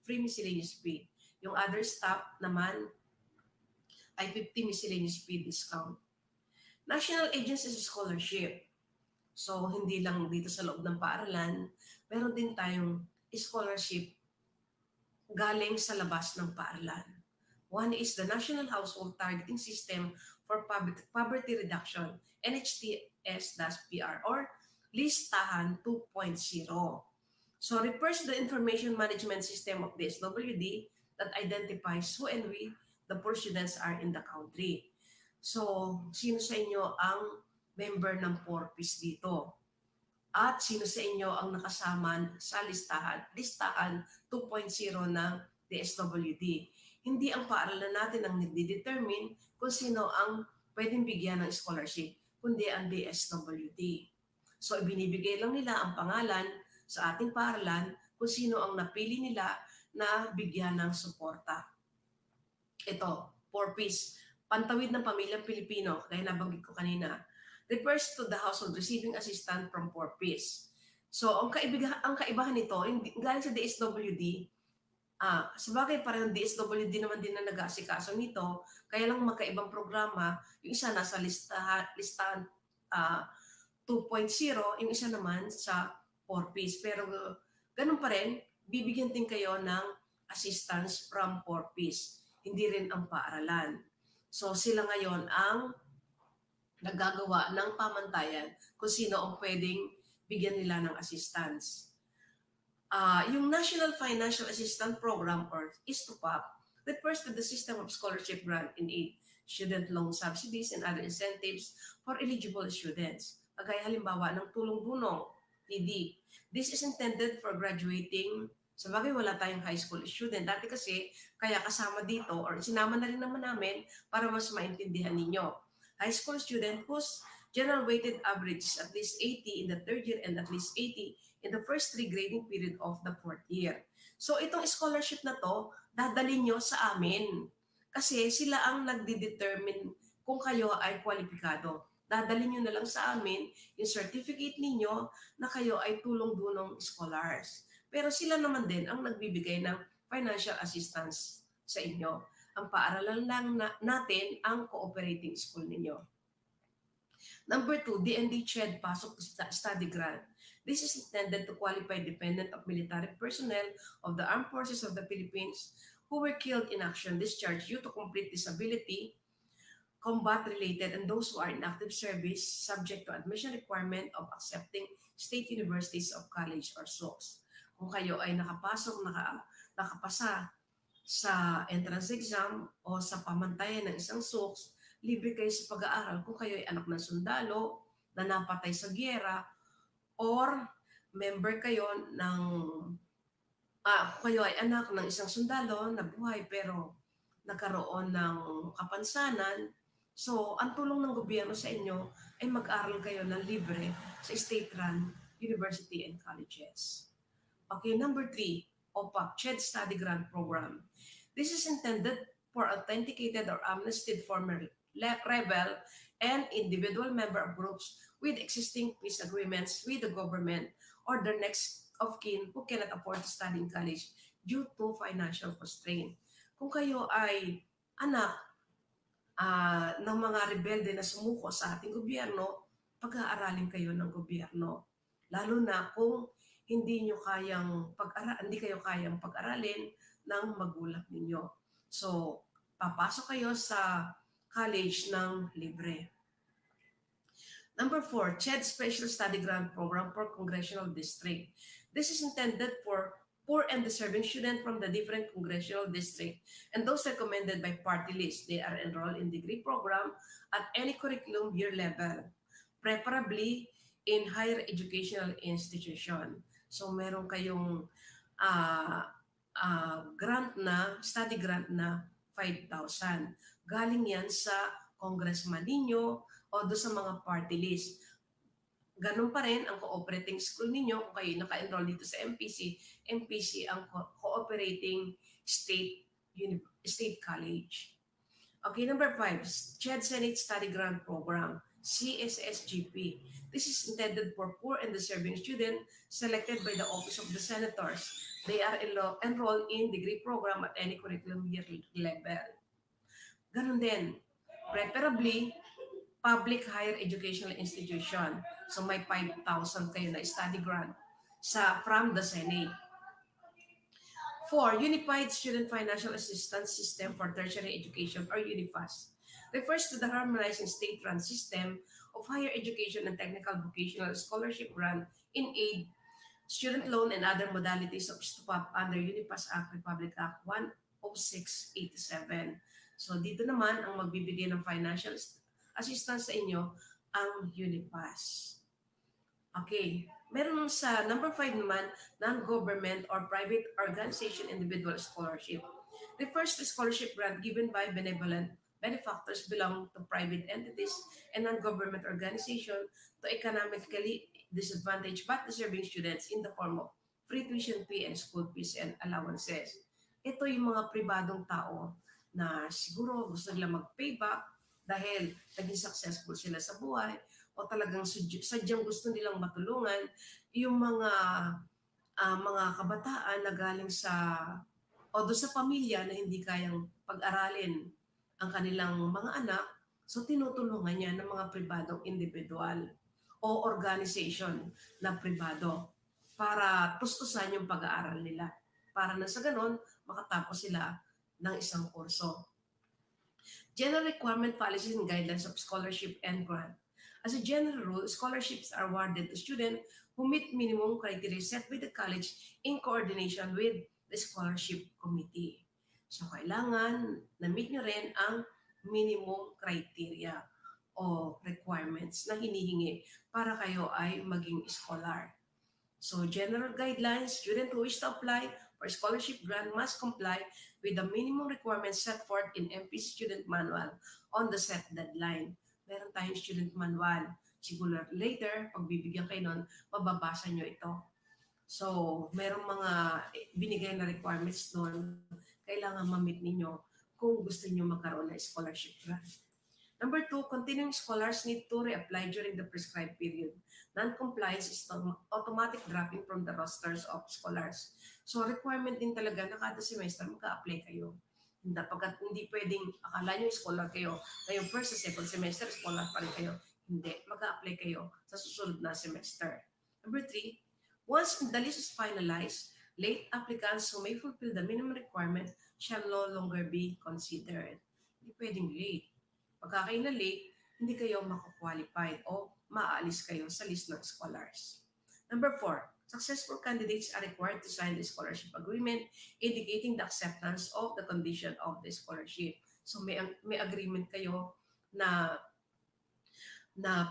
free miscellaneous fee. Yung other staff naman ay 50 miscellaneous fee discount. National Agencies Scholarship. So, hindi lang dito sa loob ng paaralan, meron din tayong scholarship galing sa labas ng paaralan. One is the National Household Targeting System for Poverty Reduction, NHTS-PR, or Listahan 2.0. So, refers to the information management system of the SWD that identifies who and we, the poor students, are in the country. So, sino sa inyo ang member ng 4Ps dito? at sino sa inyo ang nakasama sa listahan 2.0 ng DSWD. Hindi ang paaralan natin ang nagdi-determine kung sino ang pwedeng bigyan ng scholarship, kundi ang DSWD. So ibinibigay lang nila ang pangalan sa ating paaralan kung sino ang napili nila na bigyan ng suporta. Ito, 4Ps, pantawid ng pamilyang Pilipino, kaya nabanggit ko kanina, refers to the household receiving assistance from 4Ps. So, ang kaibahan nito, galing sa DSWD, sabagay parang DSWD naman din na nag-aasikaso nito, kaya lang magkaibang programa, yung isa nasa listahan 2.0, yung isa naman sa 4Ps. Pero ganun pa rin, bibigyan din kayo ng assistance from 4Ps. Hindi rin ang paaralan. So sila ngayon ang naggagawa ng pamantayan kung sino ang pwedeng bigyan nila ng assistance. Yung National Financial Assistance Program or ISTUPAP refers to the system of scholarship grant and aid, student loan subsidies, and other incentives for eligible students. Kagaya halimbawa ng tulong-dunong, TD. This is intended for graduating. Sabagay wala tayong high school student. Dati kasi, kaya kasama dito or sinama na rin naman namin para mas maintindihan ninyo. High school student whose general weighted average is at least 80 in the third year and at least 80 in the first 3 grading period of the fourth year. So itong scholarship na to, dadalhin nyo sa amin. Kasi sila ang nagdi-determine kung kayo ay kwalipikado. Dadalhin nyo na lang sa amin yung certificate ninyo na kayo ay tulong-dunong scholars. Pero sila naman din ang nagbibigay ng financial assistance sa inyo. Ang paaralan lang natin ang cooperating school ninyo. Number 2, DND-CHED Pasok Study Grant. This is intended to qualify dependent of military personnel of the Armed Forces of the Philippines who were killed in action, discharged due to complete disability, combat-related, and those who are in active service subject to admission requirement of accepting state universities of college or SOCs. Kung kayo ay nakapasa sa entrance exam o sa pamantayan ng isang SOCs, libre kayo sa pag-aaral kung kayo ay anak ng sundalo na napatay sa giyera or member kayo ng kung kayo ay anak ng isang sundalo na buhay pero nagkaroon ng kapansanan. So, ang tulong ng gobyerno sa inyo ay mag-aral kayo ng libre sa state-run university and colleges. Okay, number 3, OPAP, CHED Study Grant Program. This is intended for authenticated or amnestied former rebel and individual member of groups with existing peace agreements with the government or their next of kin who cannot afford to study in college due to financial constraint. Kung kayo ay anak ng mga rebelde na sumuko sa ating gobyerno, pag-aaralin kayo ng gobyerno. Lalo na kung hindi kayo kayang pag-aralin ng magulang ninyo. So, papasok kayo sa college ng libre. Number 4, CHED Special Study Grant Program for Congressional District. This is intended for poor and deserving students from the different congressional district and those recommended by party list. They are enrolled in degree program at any curriculum year level, preferably in higher educational institution. So meron kayong study grant na 5,000. Galing yan sa congressman ninyo o doon sa mga party list. Ganun pa rin ang cooperating school ninyo kung kayo naka-enroll dito sa MPC. MPC ang cooperating state college. Okay, number 5, CHED Senate Study Grant Program, CSSGP. This is intended for poor and deserving students selected by the Office of the Senators. They are enrolled in degree program at any curriculum year level. Ganun din, preferably public higher educational institution. So may 5,000 kayo na study grant from the Senate. 4, Unified Student Financial Assistance System for Tertiary Education or UNIFAS. Refers to the harmonizing state-run system of higher education and technical vocational scholarship grant in aid, student loan, and other modalities of STUPAP under UNIFAS Act, Republic Act 10687. So dito naman ang magbibigay ng financial assistance sa inyo ang UNIFAS. Okay, Meron sa number 5 naman, non-government or private organization individual scholarship. Refers to scholarship grant given by benevolent benefactors belong to private entities and non-government organization to economically disadvantaged but deserving students in the form of free tuition fee and school fees and allowances. Ito yung mga pribadong tao na siguro gusto nila mag-pay back dahil naging successful sila sa buhay o talagang sadyang gusto nilang matulungan yung mga kabataan na galing sa o doon sa pamilya na hindi kayang pag-aralin ang kanilang mga anak, so tinutulungan niya ng mga pribadong individual o organization na pribado para tustusan yung pag-aaral nila. Para na sa ganon, makatapos sila ng isang kurso. General requirement policies and guidelines of scholarship and grant. As a general rule, scholarships are awarded to students who meet minimum criteria set by the college in coordination with the scholarship committee. So, kailangan na-meet nyo rin ang minimum criteria o requirements na hinihingi para kayo ay maging scholar. So, general guidelines, student who wish to apply for scholarship grant must comply with the minimum requirements set forth in MPC Student Manual on the set deadline. Meron tayong student manual. Siguro later, pag bibigyan kayo nun, mababasa nyo ito. So, merong mga binigay na requirements doon. Kailangan ma-meet ninyo kung gusto nyo magkaroon ng scholarship grant. Number 2, continuing scholars need to reapply during the prescribed period. Non-compliance is automatic dropping from the rosters of scholars. So, requirement din talaga na kada semester magka-apply kayo. Hindi pwedeng akala nyo scholar kayo, ngayong first sa second semester, scholar pa rin kayo. Hindi, mag-a-apply kayo sa susunod na semester. Number 3, once the list is finalized, late applicants who may fulfill the minimum requirement shall no longer be considered. Hindi pwedeng late. Pagka kayo na late, hindi kayo makakwalified o maaalis kayo sa list ng scholars. Number 4, successful candidates are required to sign the scholarship agreement indicating the acceptance of the condition of the scholarship. So may agreement kayo na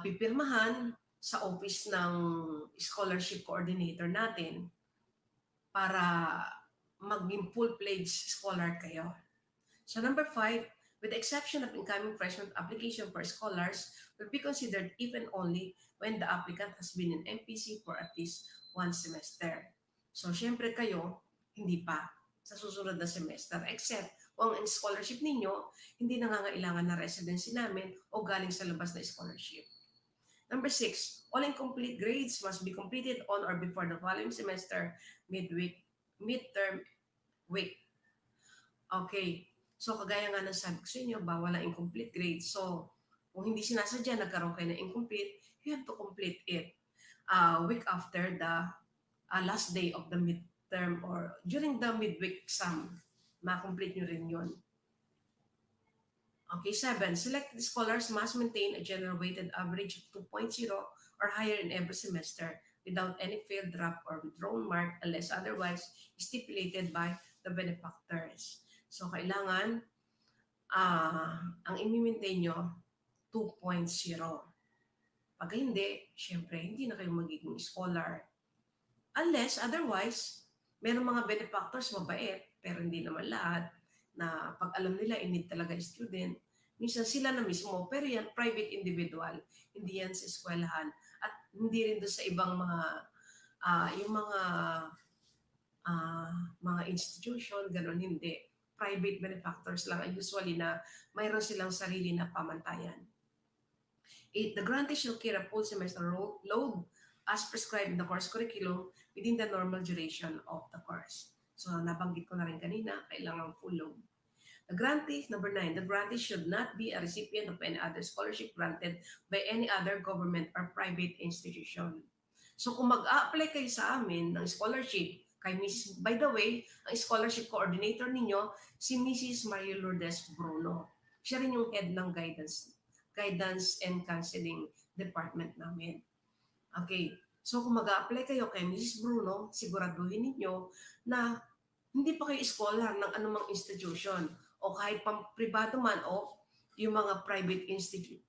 pipirmahan sa office ng scholarship coordinator natin para maging full-fledged scholar kayo. So number 5, with the exception of incoming freshman application for scholars will be considered even only when the applicant has been in MPC for at least 1 semester. So, syempre kayo, hindi pa sa susunod na semester except kung ang scholarship ninyo, hindi nangangailangan na residency namin o galing sa labas na scholarship. Number 6, all incomplete grades must be completed on or before the following semester midterm week. Okay. So, kagaya nga ng sabi ko sa inyo, bawal ang incomplete grades. So, kung hindi sinasadya, nagkaroon kayo ng incomplete, you have to complete it week after the last day of the midterm or during the midweek exam. Ma-complete nyo rin yun. Okay, 7. Selected scholars must maintain a general weighted average of 2.0 or higher in every semester without any failed drop or withdrawn mark unless otherwise stipulated by the benefactors. So, kailangan ang i-maintain nyo 2.0. Pag hindi, syempre, hindi na kayo magiging scholar. Unless, otherwise, meron mga benefactors mabait, pero hindi naman lahat, na pag alam nila, in-need talaga student, minsan sila na mismo, pero yan, private individual, hindi yan sa eskwelahan, at hindi rin doon sa ibang mga, yung mga institution, gano'n, hindi. Private benefactors lang usually na mayroon silang sarili na pamantayan. 8. The grantee shall carry a full semester load as prescribed in the course curriculum within the normal duration of the course. So, nabanggit ko na rin kanina, kailangan full load. The grantee, number 9, the grantee should not be a recipient of any other scholarship granted by any other government or private institution. So, kung mag-a-apply kayo sa amin ng scholarship, kay Mrs. By the way, ang scholarship coordinator ninyo, si Mrs. Maria Lourdes Bruno. Siya rin yung head ng guidance and counseling department namin. Okay, so kung mag-a-apply kayo kay Mrs. Bruno, siguraduhin ninyo na hindi pa kayo scholar ng anumang institution o kahit pribado man o yung mga private institute,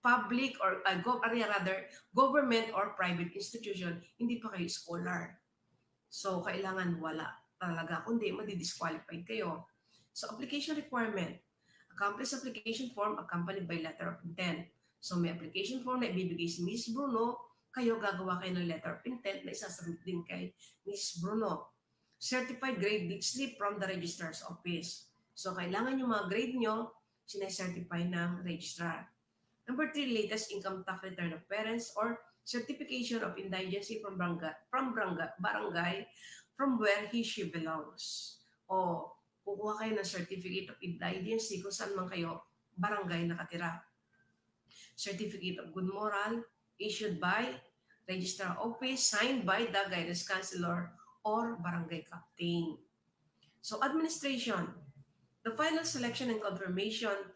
public or government or private institution, hindi pa kayo scholar. So, kailangan wala talaga, kundi madi-disqualified kayo. So, application requirement. Accomplice application form accompanied by letter of intent. So, may application form na ibibigay si Ms. Bruno, kayo gagawa kayo ng letter of intent na isasubmit din kay Ms. Bruno. Certified grade date slip from the registrar's office. So, kailangan yung mga grade nyo, sinacertify ng registrar. Number 3, latest income tax return of parents or certification of indigency from barangay from where she belongs. O kukuha kayo ng certificate of indigency kung saan man kayo barangay nakatira. Certificate of good moral issued by registrar office, signed by the guidance counselor or barangay captain. So administration, the final selection and confirmation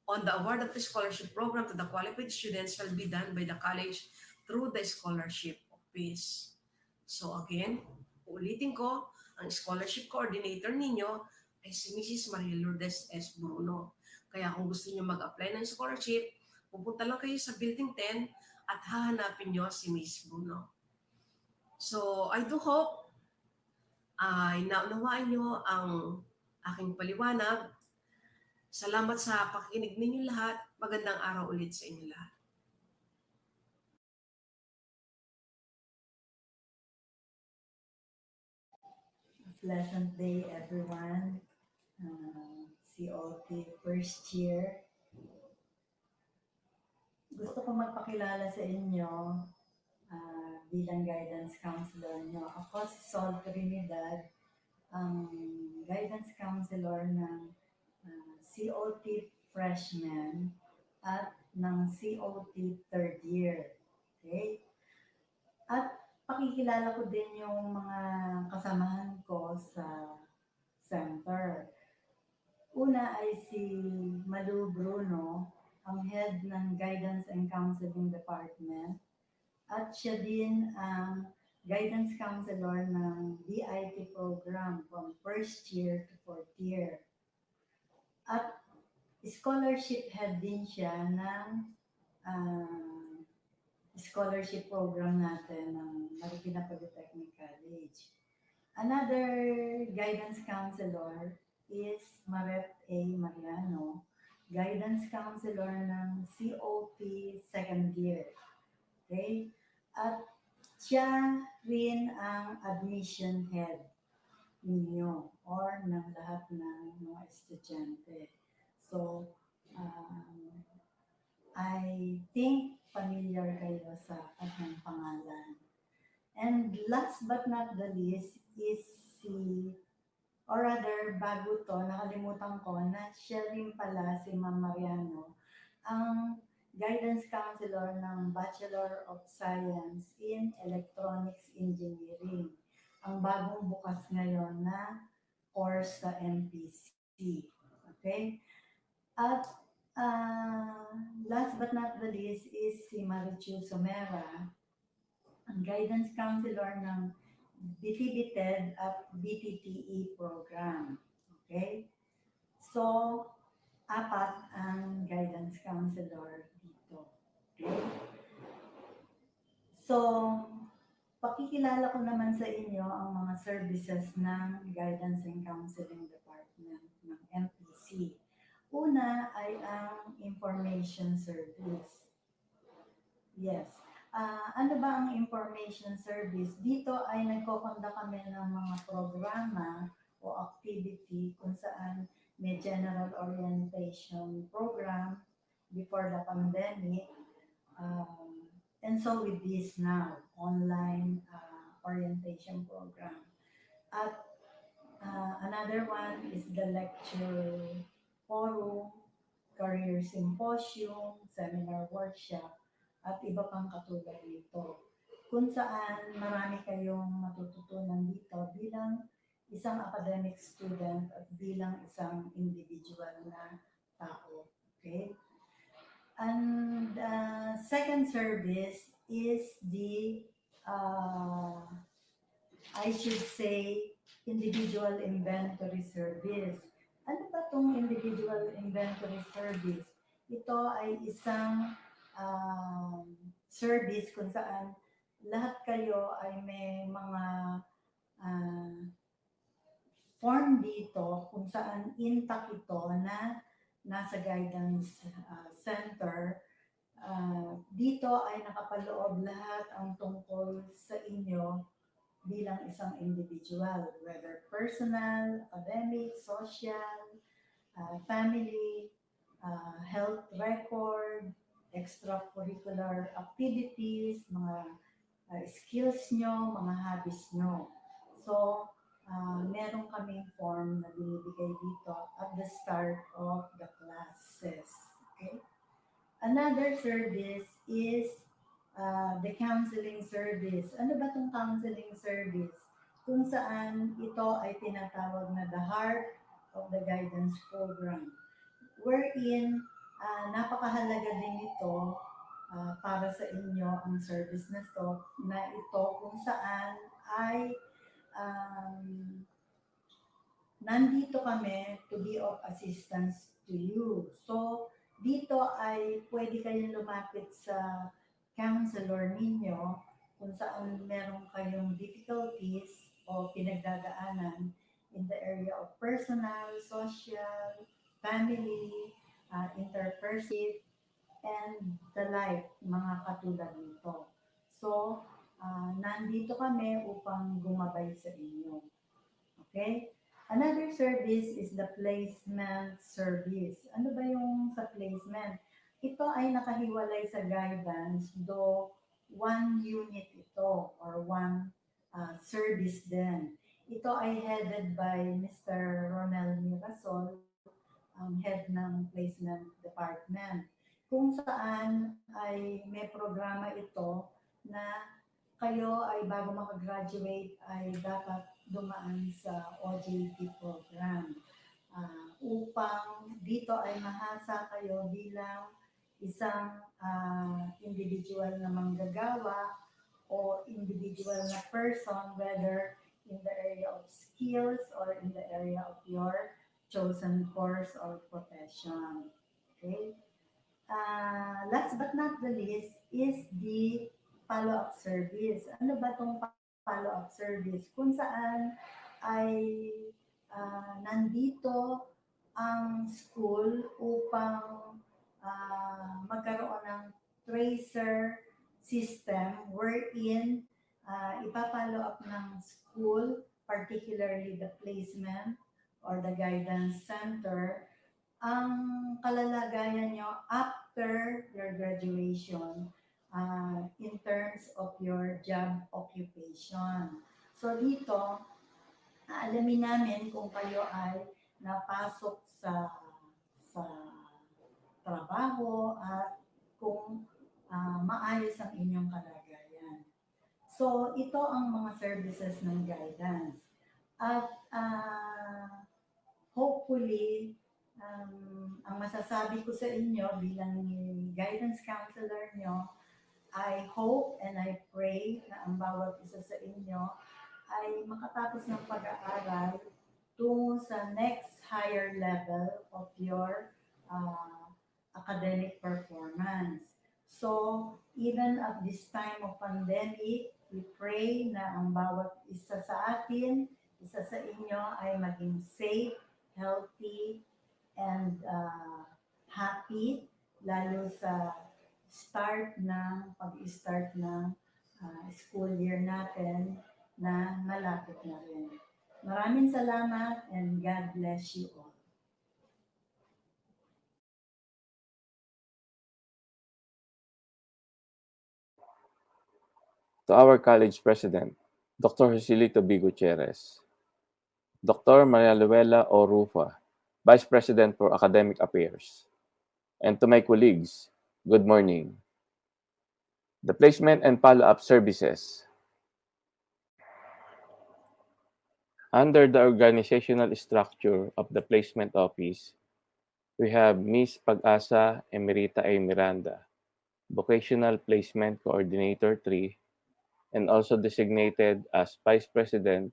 on the award of the scholarship program to the qualified students will be done by the college through the scholarship office. So again, ulitin ko, ang scholarship coordinator ninyo ay si Mrs. Maria Lourdes S. Bruno. Kaya kung gusto niyo mag-apply ng scholarship, pupunta lang kayo sa Building 10 at hahanapin niyo si Ms. Bruno. So I do hope ay naunawaan niyo ang aking paliwanag. Salamat sa pakikinig ninyo lahat. Magandang araw ulit sa inyo lahat. Pleasant day, everyone. COT first year. Gusto ko magpakilala sa inyo bilang guidance counselor nyo. Ako si Sol Trinidad, ang guidance counselor ng COT Freshmen at ng COT third year. Okay? At pakikilala ko din yung mga kasamahan ko sa center. Una ay si Malu Bruno, ang head ng Guidance and Counseling Department. At siya din ang guidance counselor ng BIT program from first year to fourth year. At scholarship head din siya ng scholarship program natin ng Marikina Polytechnic College. Another guidance counselor is Maret A. Mariano, guidance counselor ng COP second year. Okay? At siya rin ang admission head ninyo or ng lahat ng mga estudyante. So, I think familiar kayo sa kanyang pangalan. And last but not the least is or rather, bago to, nakalimutan ko na siya rin pala si Ma'am Mariano, ang guidance counselor ng Bachelor of Science in Electronics Engineering. Ang bagong bukas ngayon na course sa MPC. Okay? At last but not the least is si Marichu Somera, ang guidance counselor ng BTVTEd at BTTE program. Okay? So, 4 ang guidance counselor dito. Okay? So, pakikilala ko naman sa inyo ang mga services ng Guidance and Counseling Department ng MPC. Una ay ang information service. Yes. Ano ba ang information service? Dito ay nagkokonda kami ng mga programa o activity kung saan may general orientation program before the pandemic. And so with this now, online orientation program. At another one is the lecture forum, career symposium, seminar workshop, at iba pang katulad nito. Kung saan marami kayong matututunan dito bilang isang academic student at bilang isang individual na tao. Okay? And second service is the, I should say, individual inventory service. Ano ba itong individual inventory service? Ito ay isang service kung saan lahat kayo ay may mga ah, form dito kung saan intact ito na nasa guidance center. Dito ay nakapaloob lahat ang tungkol sa inyo bilang isang individual, whether personal, academic, social, family, health record, extracurricular activities, mga skills nyo, mga hobbies nyo. So, meron kaming form na binibigay dito at the start of the classes. Okay? Another service is the counseling service. Ano ba itong counseling service? Kung saan ito ay tinatawag na the heart of the guidance program. Wherein, napakahalaga din ito para sa inyo ang service na ito kung saan ay um, nandito kami to be of assistance to you. So, dito ay pwede kayong lumapit sa counselor ninyo kung saan meron kayong difficulties o pinagdadaanan in the area of personal, social, family, interpersonal, and the like, mga katulad nito. So, nandito kami upang gumabay sa inyo. Okay? Another service is the placement service. Ano ba yung sa placement? Ito ay nakahiwalay sa guidance, though one unit ito or one service din. Ito ay headed by Mr. Ronel Mirasol, ang head ng placement department, kung saan ay may programa ito na kayo ay bago makagraduate ay dapat dumaan sa OJT program upang dito ay mahasa kayo bilang isang individual na manggagawa o individual na person, whether in the area of skills or in the area of your chosen course or profession. Okay? Last but not the least is the follow-up service. Ano ba itong follow-up service? Kung saan ay nandito ang school upang magkaroon ng tracer system wherein ipapollow up ng school, particularly the placement or the guidance center, ang kalalagayan nyo after your graduation in terms of your job occupation. So dito, alamin namin kung kayo ay napasok sa trabaho at kung maayos ang inyong kalagayan. So ito ang mga services ng guidance. At hopefully, ang masasabi ko sa inyo bilang guidance counselor nyo, I hope and I pray na ang bawat isa sa inyo ay makatapos ng pag-aaral tungo sa next higher level of your academic performance. So, even at this time of pandemic, we pray na ang bawat isa sa atin, isa sa inyo ay maging safe, healthy, and happy, lalo sa pag-start ng school year natin na malapit na rin. Maraming salamat and God bless you all. To our college president, Dr. Joselito B. Gutierrez, Dr. Maria Luella O. Rufa, Vice President for Academic Affairs, and to my colleagues, good morning. The placement and follow-up services. Under the organizational structure of the Placement Office, we have Ms. Pag-asa Emerita A. Miranda, Vocational Placement Coordinator 3, and also designated as Vice President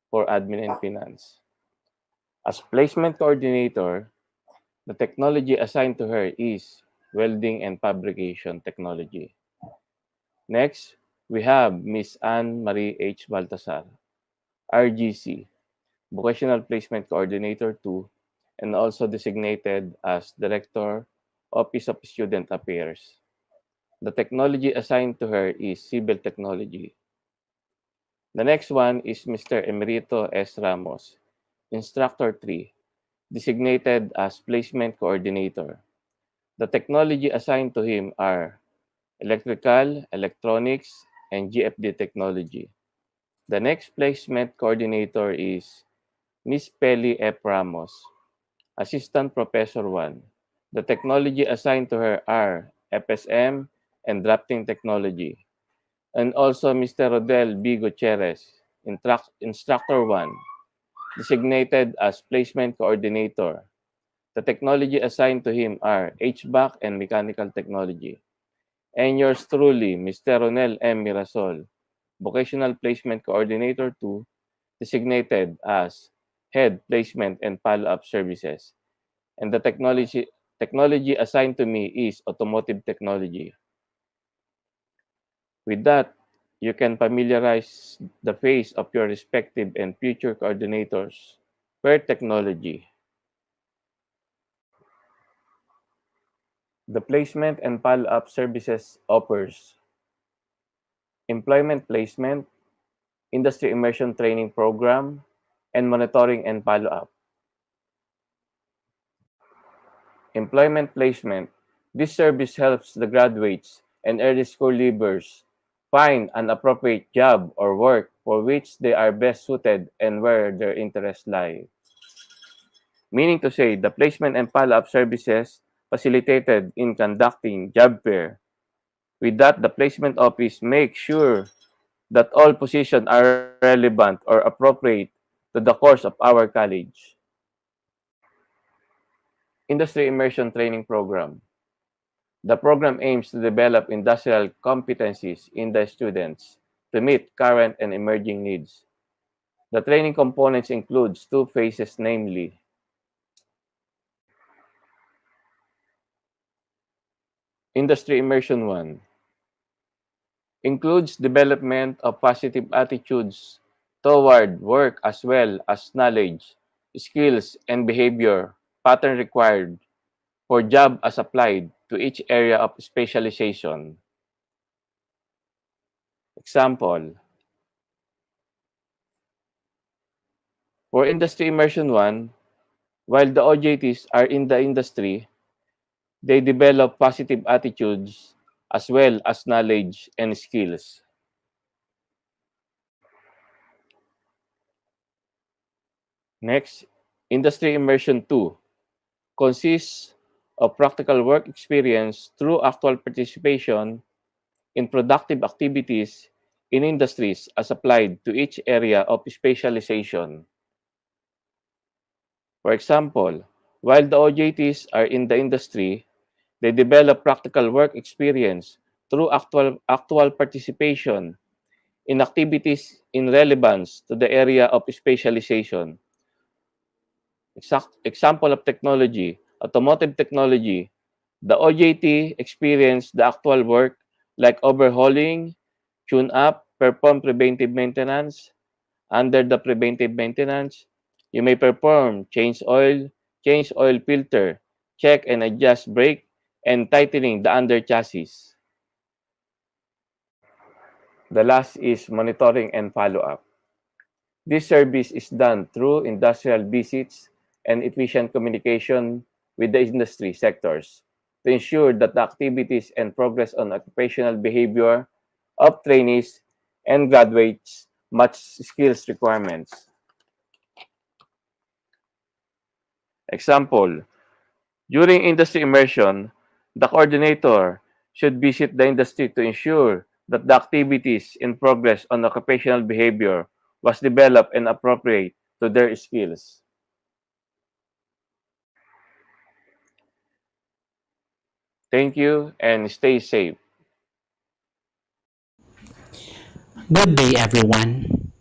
for Admin and Finance. As placement coordinator, the technology assigned to her is welding and fabrication technology. Next, we have Miss Anne Marie H. Baltasar, RGC, Vocational Placement Coordinator 2, and also designated as Director, Office of Student Affairs. The technology assigned to her is civil technology. The next one is Mr. Emerito S. Ramos, Instructor 3, designated as Placement Coordinator. The technology assigned to him are electrical, electronics, and GFD technology. The next placement coordinator is Miss Peli F. Ramos, Assistant Professor 1. The technology assigned to her are FSM and drafting technology. And also Mr. Rodel B. Gutierrez, Instructor 1, designated as Placement Coordinator. The technology assigned to him are HVAC and mechanical technology. And yours truly, Mr. Ronel M. Mirasol, Vocational Placement Coordinator 2, designated as Head Placement and Follow-up Services. And the technology assigned to me is Automotive Technology. With that, you can familiarize the face of your respective and future coordinators per technology. The placement and follow-up services offers employment placement, industry immersion training program, and monitoring and follow-up. Employment placement. This service helps the graduates and early school leavers find an appropriate job or work for which they are best suited and where their interests lie. Meaning to say, the placement and follow-up services facilitated in conducting job fair. With that, the placement office makes sure that all positions are relevant or appropriate to the course of our college. Industry Immersion Training Program. The program aims to develop industrial competencies in the students to meet current and emerging needs. The training components includes two phases, namely Industry Immersion 1 includes development of positive attitudes toward work as well as knowledge, skills, and behavior pattern required for job as applied to each area of specialization. Example, for Industry Immersion 1, while the OJTs are in the industry, they develop positive attitudes as well as knowledge and skills. Next, Industry Immersion 2 consists of practical work experience through actual participation in productive activities in industries as applied to each area of specialization. For example, while the OJTs are in the industry, they develop practical work experience through actual participation in activities in relevance to the area of specialization. Example of technology, automotive technology. The OJT experienced the actual work like overhauling, tune up, perform preventive maintenance. Under the preventive maintenance, you may perform change oil filter, check and adjust brake, and tightening the under chassis. The last is monitoring and follow-up. This service is done through industrial visits and efficient communication with the industry sectors to ensure that the activities and progress on occupational behavior of trainees and graduates match skills requirements. Example, during industry immersion, the coordinator should visit the industry to ensure that the activities in progress on occupational behavior was developed and appropriate to their skills. Thank you and stay safe. Good day, everyone.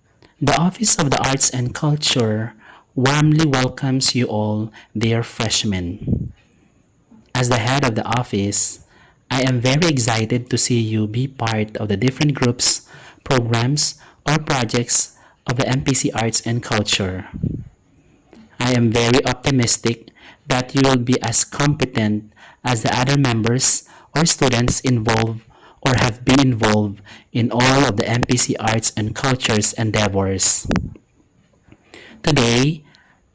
The Office of the Arts and Culture warmly welcomes you all, dear freshmen. As the head of the office, I am very excited to see you be part of the different groups, programs, or projects of the MPC Arts and Culture. I am very optimistic that you will be as competent as the other members or students involved or have been involved in all of the MPC Arts and Culture's endeavors. Today,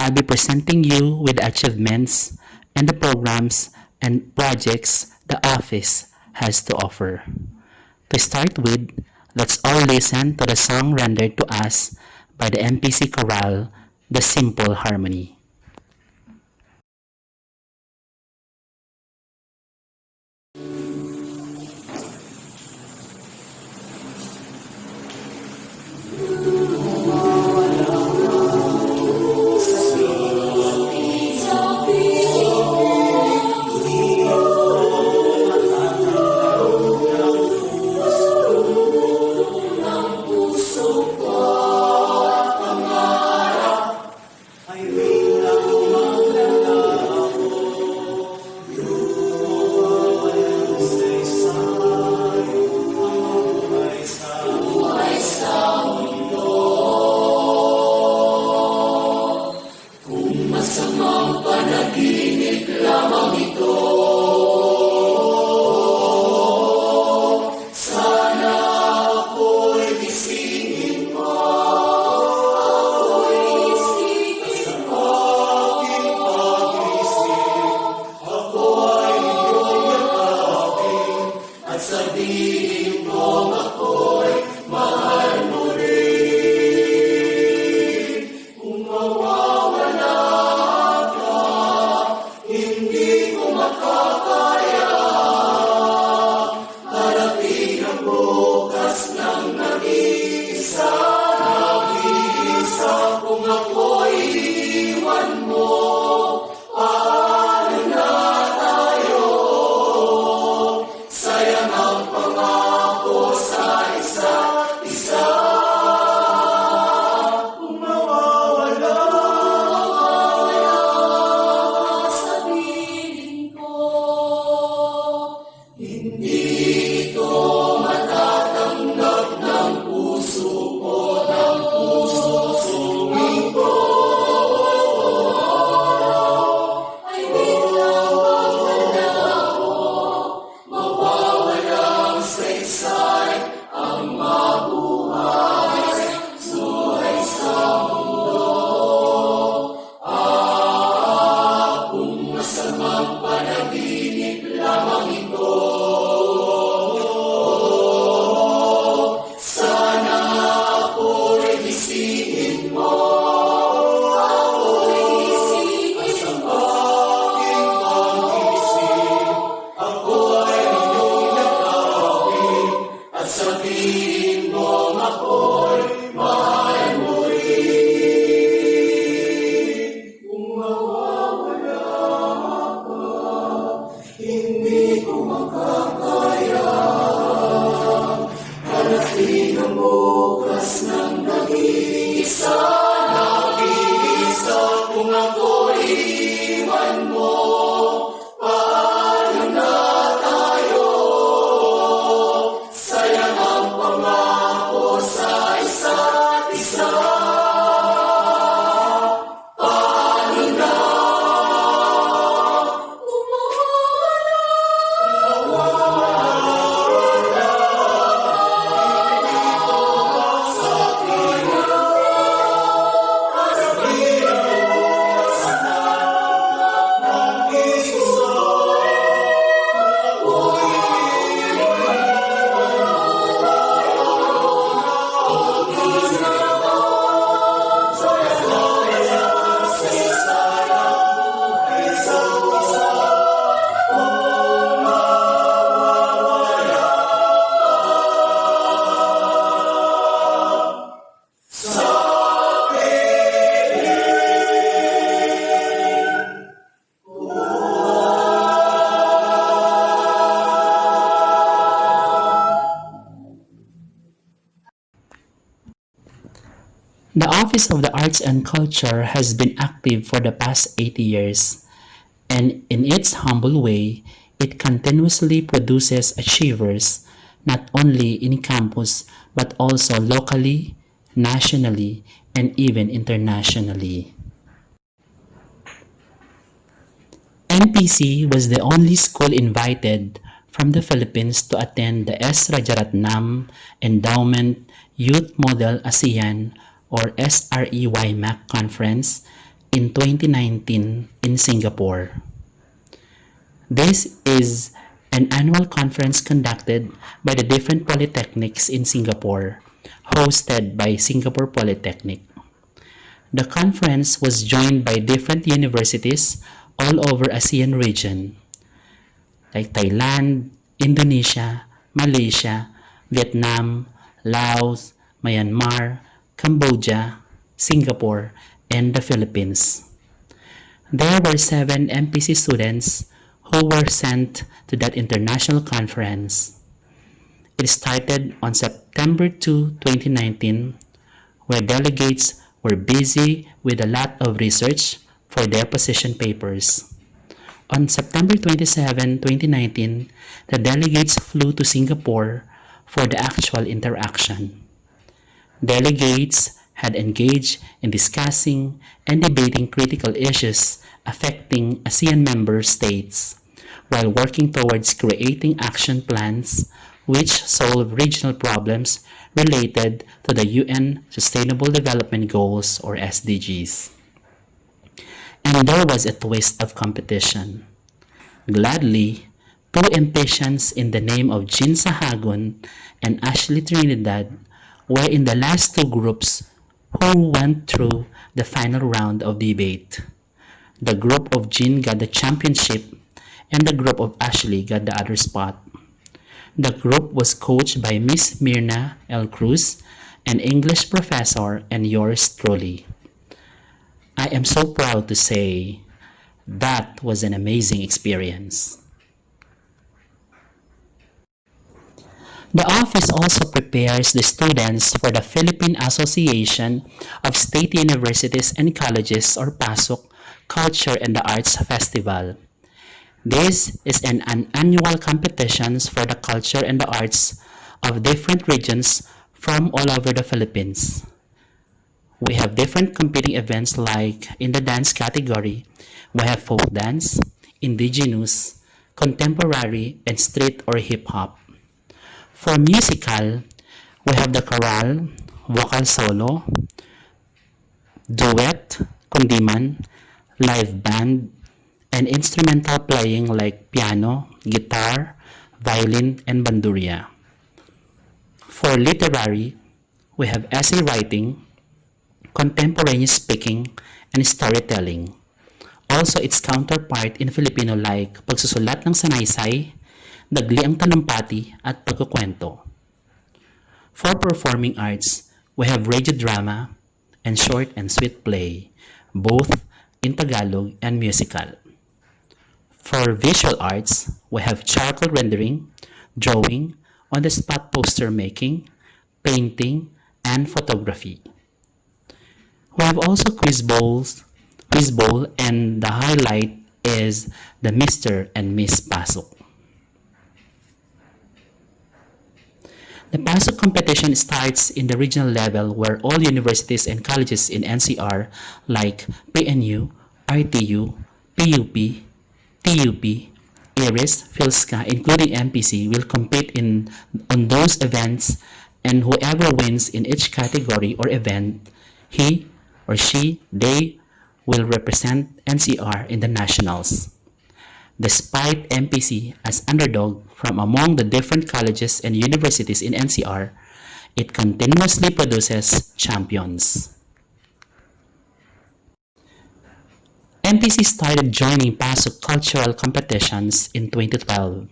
I'll be presenting you with the achievements and the programs and projects the office has to offer. To start with, let's all listen to the song rendered to us by the MPC Chorale, The Simple Harmony. Sa The Office of the Arts and Culture has been active for the past 80 years, and in its humble way, it continuously produces achievers not only in campus but also locally, nationally, and even internationally. MPC was the only school invited from the Philippines to attend the S. Rajaratnam Endowment Youth Model ASEAN or SREYMAC conference in 2019 in Singapore. This is an annual conference conducted by the different polytechnics in Singapore, hosted by Singapore Polytechnic. The conference was joined by different universities all over ASEAN region like Thailand, Indonesia, Malaysia, Vietnam, Laos, Myanmar, Cambodia, Singapore, and the Philippines. There were 7 MPC students who were sent to that international conference. It started on September 2, 2019, where delegates were busy with a lot of research for their position papers. On September 27, 2019, the delegates flew to Singapore for the actual interaction. Delegates had engaged in discussing and debating critical issues affecting ASEAN member states while working towards creating action plans which solve regional problems related to the UN Sustainable Development Goals or SDGs. And there was a twist of competition. Gladly, 2 impatients in the name of Jean Sahagun and Ashley Trinidad were in the last 2 groups who went through the final round of debate. The group of Jean got the championship and the group of Ashley got the other spot. The group was coached by Miss Myrna L. Cruz, an English professor, and yours truly. I am so proud to say that was an amazing experience. The office also prepares the students for the Philippine Association of State Universities and Colleges or PASUC Culture and the Arts Festival. This is an annual competition for the culture and the arts of different regions from all over the Philippines. We have different competing events like in the dance category, we have folk dance, indigenous, contemporary, and street or hip hop. For musical, we have the chorale, vocal solo, duet, kundiman, live band, and instrumental playing like piano, guitar, violin, and bandurria. For literary, we have essay writing, contemporaneous speaking, and storytelling. Also its counterpart in Filipino like pagsusulat ng sanaysay, dagli ang talumpati, at pagkukwento. For performing arts, we have radio drama and short and sweet play, both in Tagalog and musical. For visual arts, we have charcoal rendering, drawing, on-the-spot poster making, painting, and photography. We have also quiz bowl, and the highlight is the Mr. and Miss Pasok. The PASUC competition starts in the regional level where all universities and colleges in NCR like PNU, RTU, PUP, TUP, IRIS, PhilSCA, including MPC, will compete on those events, and whoever wins in each category or event, he or they will represent NCR in the nationals. Despite MPC as underdog from among the different colleges and universities in NCR, it continuously produces champions. MPC started joining PASUC cultural competitions in 2012,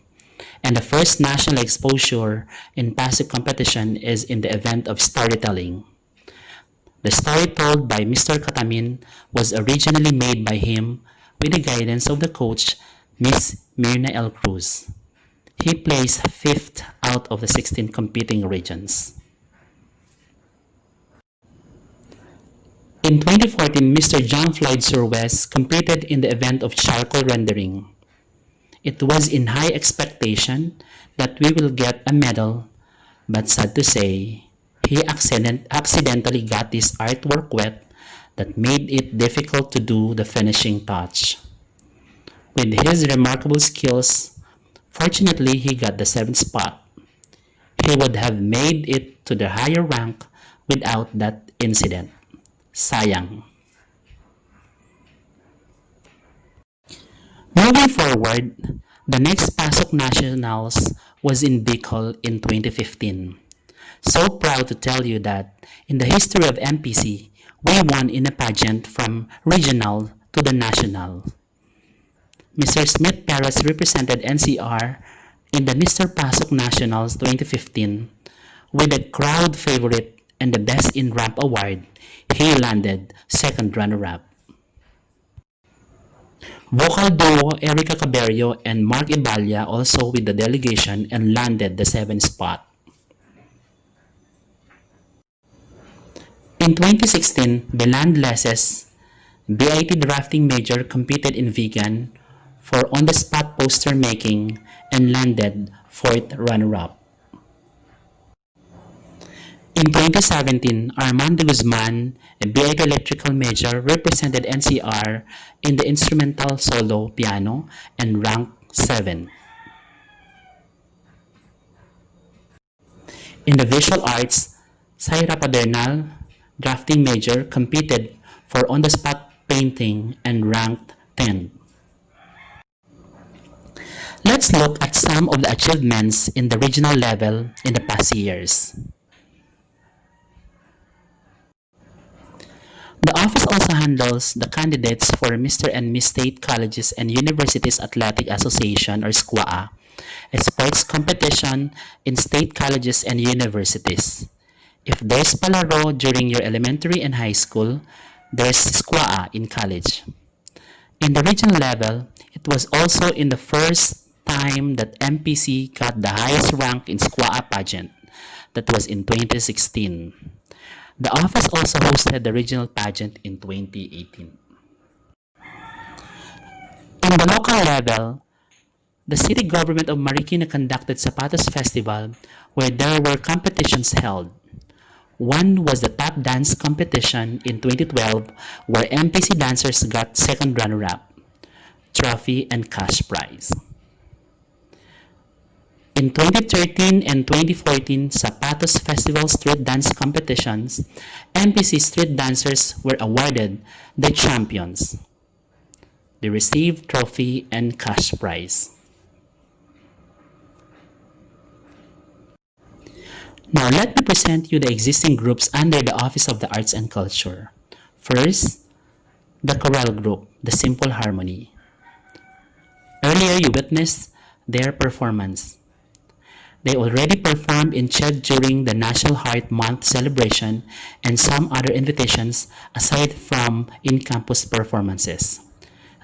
and the first national exposure in PASUC competition is in the event of storytelling. The story told by Mr. Katamin was originally made by him with the guidance of the coach, Miss Myrna L. Cruz. He placed 5th out of the 16 competing regions. In 2014, Mr. John Floyd Surwest competed in the event of charcoal rendering. It was in high expectation that we will get a medal, but sad to say, he accidentally got his artwork wet that made it difficult to do the finishing touch. With his remarkable skills, fortunately he got the 7th spot. He would have made it to the higher rank without that incident. Sayang. Moving forward, the next Pasok Nationals was in Bicol in 2015. So proud to tell you that in the history of MPC, we won in a pageant from regional to the national. Mr. Smith Perez represented NCR in the Mr. Pasok Nationals 2015 with a crowd favorite and the Best in Ramp award. He landed second runner-up. Vocal duo Erica Caberio and Mark Ibalia also with the delegation and landed the 7th spot. In 2016, Beland Leses, BIT drafting major competed in vegan for on-the-spot poster making and landed 4th runner-up. In 2017, Armando Guzman, a BIT electrical major, represented NCR in the instrumental solo piano and ranked 7. In the visual arts, Saira Padernal, drafting major, competed for on-the-spot painting and ranked 10. Let's look at some of the achievements in the regional level in the past years. The office also handles the candidates for Mr. and Miss State Colleges and Universities Athletic Association or SQUA, a sports competition in state colleges and universities. If there's palaro during your elementary and high school, there's SQUA in college. In the regional level, it was also in the first time that MPC got the highest rank in SQUA pageant. That was in 2016. The office also hosted the regional pageant in 2018. In the local level, the city government of Marikina conducted Zapatos Festival where there were competitions held. One was the Top Dance Competition in 2012 where MPC dancers got second runner-up, trophy and cash prize. In 2013 and 2014 Zapatos Festival Street Dance Competitions, MPC street dancers were awarded the champions. They received trophy and cash prize. Now let me present you the existing groups under the Office of the Arts and Culture. First, the choral group, the Simple Harmony. Earlier you witnessed their performance. They already performed in CHED during the National Heart Month celebration and some other invitations aside from in-campus performances.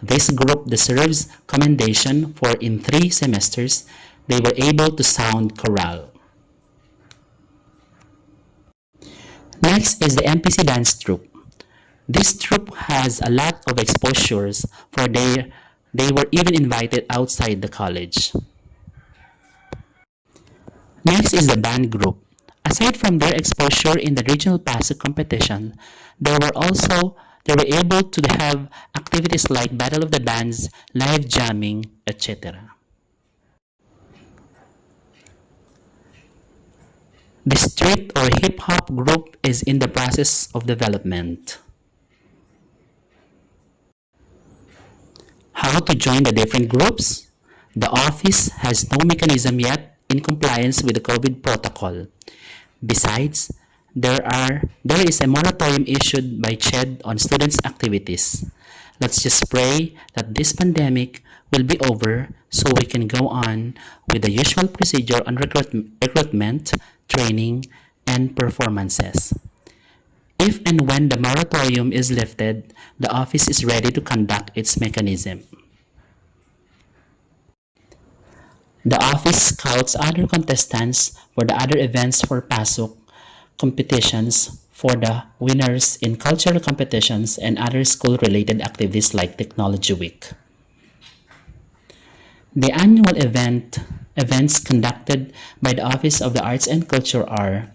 This group deserves commendation for in 3 semesters, they were able to sound chorale. Next is the MPC Dance Troupe. This troupe has a lot of exposures for they were even invited outside the college. Next is the band group. Aside from their exposure in the regional Pasok competition, they were able to have activities like Battle of the Bands, live jamming, etc. The street or hip-hop group is in the process of development. How to join the different groups? The office has no mechanism yet in compliance with the COVID protocol. Besides, there is a moratorium issued by CHED on students' activities. Let's just pray that this pandemic will be over so we can go on with the usual procedure on recruitment, training, and performances. If and when the moratorium is lifted, the office is ready to conduct its mechanism. The office scouts other contestants for the other events for Pasok competitions for the winners in cultural competitions and other school-related activities like Technology Week. The annual events conducted by the Office of the Arts and Culture are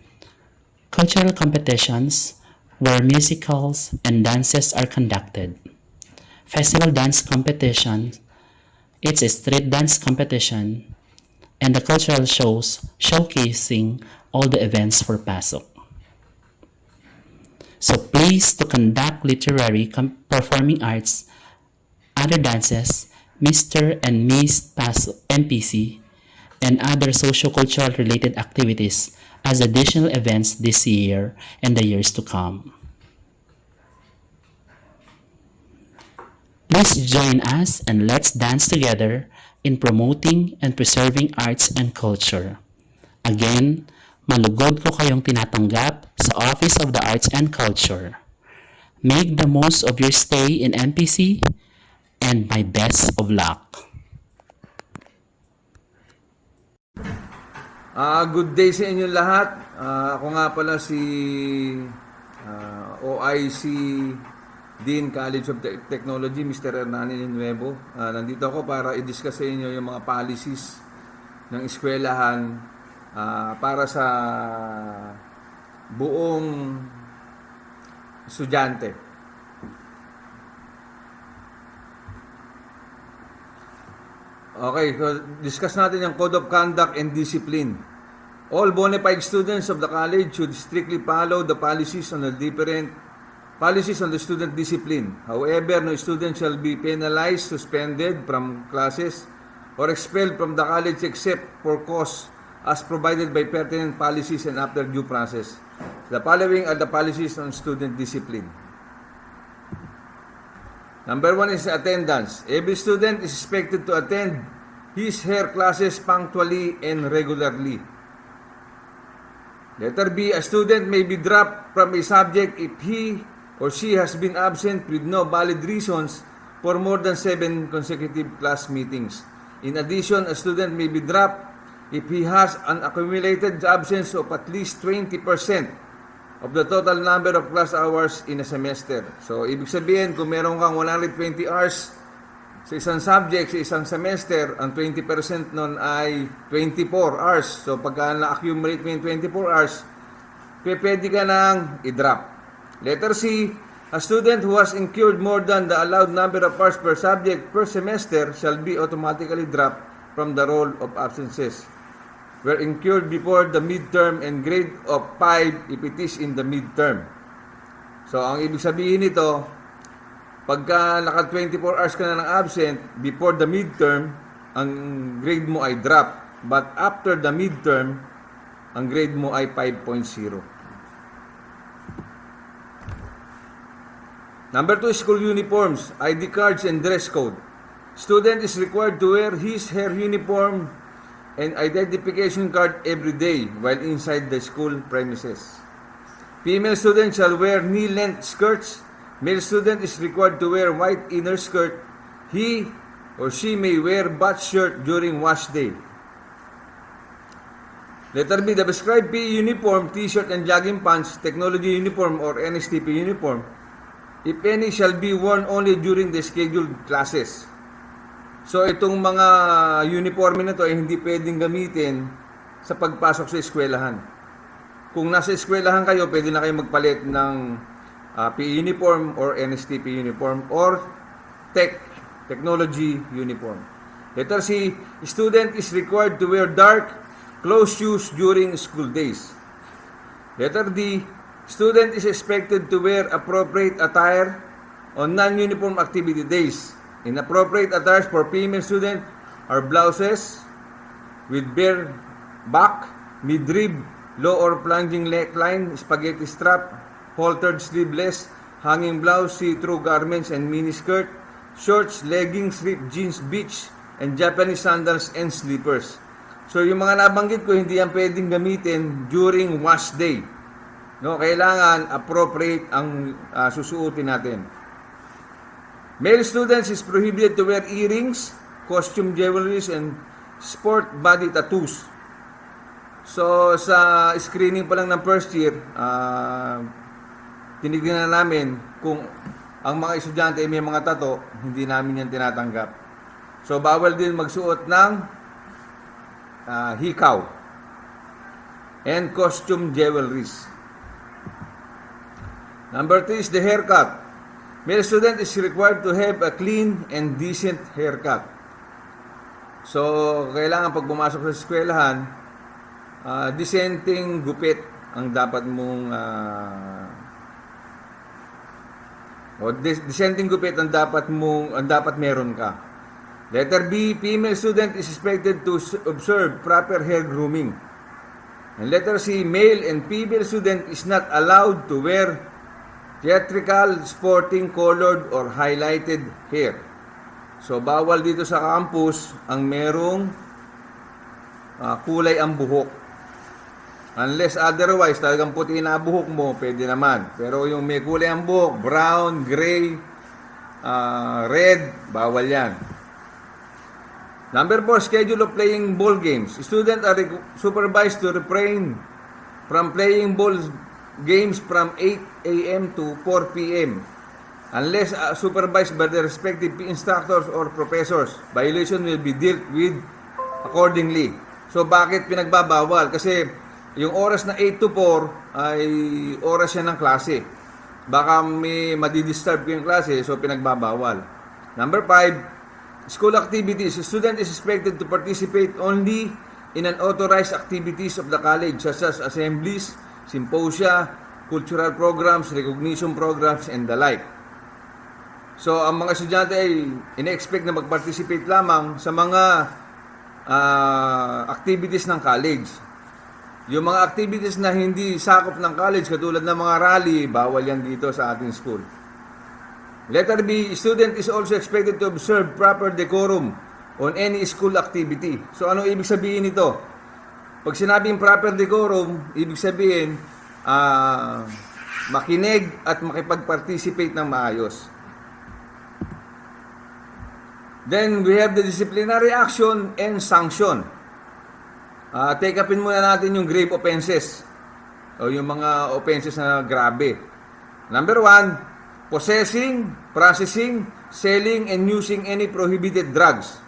cultural competitions where musicals and dances are conducted. Festival dance competition, it's a street dance competition, and the cultural shows showcasing all the events for PASOK. So please to conduct literary, performing arts, other dances, Mr. and Miss PASOK, MPC, and other socio-cultural related activities as additional events this year and the years to come. Please join us and let's dance together in promoting and preserving arts and culture. Again, malugod ko kayong tinatanggap sa Office of the Arts and Culture. Make the most of your stay in MPC and my best of luck. Good day sa inyo lahat. Ako nga pala si OIC Dean College of Technology, Mr. Hernani Nuevo. Nandito ako para i-discuss sa inyo yung mga policies ng eskwelahan para sa buong estudyante. Okay, so discuss natin yung Code of Conduct and Discipline. All bona fide students of the college should strictly follow the policies on the student discipline. However, no student shall be penalized, suspended from classes, or expelled from the college except for cause as provided by pertinent policies and after due process. The following are the policies on student discipline. Number 1 is attendance. Every student is expected to attend his/her classes punctually and regularly. Letter B, a student may be dropped from a subject if he or she has been absent with no valid reasons for more than 7 consecutive class meetings. In addition, a student may be dropped if he has an accumulated absence of at least 20% of the total number of class hours in a semester. So, ibig sabihin, kung meron kang 120 hours sa isang subject, sa isang semester, ang 20% nun ay 24 hours. So, pagka na-accumulate mo yung 24 hours, pwede ka nang i-drop. Letter C, a student who has incurred more than the allowed number of hours per subject per semester shall be automatically dropped from the roll of absences were incurred before the midterm and grade of 5 if it is in the midterm. So, ang ibig sabihin nito, pagka naka 24 hours ka na ng absent, before the midterm, ang grade mo ay drop. But after the midterm, ang grade mo ay 5.0. Number 2, school uniforms, ID cards, and dress code. Student is required to wear his/her uniform and identification card every day while inside the school premises. Female students shall wear knee-length skirts. Male student is required to wear white inner skirt. He or she may wear butt shirt during wash day. Letter B, the prescribed PE uniform, t-shirt and jogging pants, technology uniform or NSTP uniform, if any, shall be worn only during the scheduled classes. So, itong mga uniforme na to ay hindi pwedeng gamitin sa pagpasok sa eskwelahan. Kung nasa eskwelahan kayo, pwede na kayo magpalit ng PE uniform or NSTP uniform or technology uniform. Letter C, student is required to wear dark, closed shoes during school days. Letter D, student is expected to wear appropriate attire on non-uniform activity days. Inappropriate attires for female students are blouses with bare back, mid-rib, low or plunging neckline, spaghetti strap, haltered sleeveless, hanging blouse, see-through garments and miniskirt, shorts, leggings, ripped jeans, beach, and Japanese sandals and slippers. So yung mga nabanggit ko, hindi yan pwedeng gamitin during wash day. No, kailangan appropriate ang susuotin natin. Male students is prohibited to wear earrings, costume jewelries, and sport body tattoos. So, sa screening pa lang ng first year, tinignan na namin kung ang mga estudyante ay may mga tato, hindi namin yan tinatanggap. So, bawal din magsuot ng hikaw and costume jewelries. Number 3 is the haircut. Male student is required to have a clean and decent haircut. So, kailangan pag pumasok sa eskwelahan, dissenting gupit ang dapat mong dissenting gupit ang dapat meron ka. Letter B, female student is expected to observe proper hair grooming. And letter C, male and female student is not allowed to wear theatrical, sporting, colored, or highlighted hair. So, bawal dito sa campus ang merong kulay ang buhok. Unless otherwise, talagang puti na buhok mo, pwede naman. Pero yung may kulay ang buhok, brown, gray, red, bawal yan. Number 4, schedule of playing ball games. Students are supervised to refrain from playing ball games from 8 a.m. to 4 p.m. unless supervised by the respective instructors or professors. Violation will be dealt with accordingly. So, bakit pinagbabawal? Kasi yung oras na 8 to 4 ay oras yan ng klase. Baka may madidisturb yung klase, so pinagbabawal. Number 5, school activities. The student is expected to participate only in unauthorized activities of the college, such as assemblies, symposia, cultural programs, recognition programs, and the like. So, ang mga estudyante ay ina-expect na mag-participate lamang sa mga activities ng college. Yung mga activities na hindi sakop ng college, katulad ng mga rally, bawal yan dito sa ating school. Letter B, student is also expected to observe proper decorum on any school activity. So, ano ibig sabihin nito? Pag sinabing proper decorum, ibig sabihin, makinig at makipag-participate ng maayos. Then, we have the disciplinary action and sanction. Take upin muna natin yung grave offenses o yung mga offenses na grabe. Number 1, possessing, processing, selling, and using any prohibited drugs.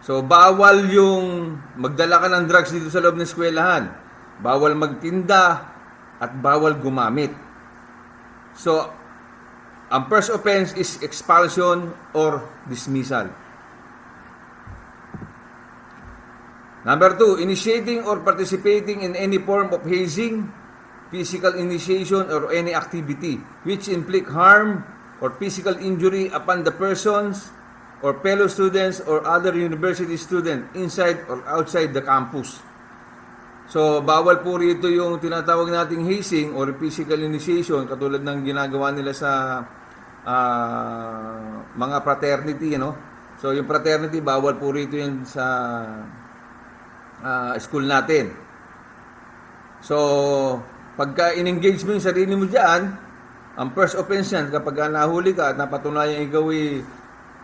So, bawal yung magdala ka ng drugs dito sa loob ng eskwelahan. Bawal magtinda at bawal gumamit. So, ang first offense is expulsion or dismissal. Number 2, initiating or participating in any form of hazing, physical initiation, or any activity which inflict harm or physical injury upon the persons or fellow students or other university student inside or outside the campus. So, bawal po rito yung tinatawag nating hazing or physical initiation, katulad ng ginagawa nila sa mga fraternity, no? So, yung fraternity, bawal po rito yun sa school natin. So, pagka in-engage mo yung sarili mo dyan, ang first offense yan, kapag nahuli ka at napatunayan ikaw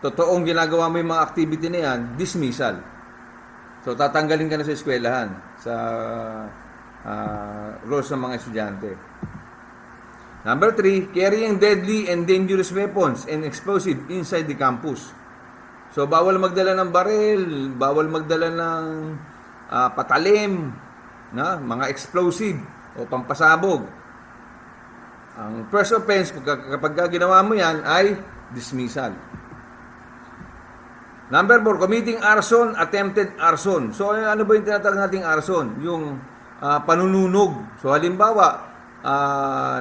totoong ginagawa mo yung mga activity na yan, dismissal. So, tatanggalin ka na sa eskwelahan, sa rules ng mga estudyante. Number 3, carrying deadly and dangerous weapons and explosive inside the campus. So, bawal magdala ng baril, bawal magdala ng patalim, mga explosive o pampasabog. Ang first offense, kapag ginawa mo yan, ay dismissal. Number 4, committing arson, attempted arson. So, ano ba yung tinatawag nating arson? Yung panununog. So, halimbawa,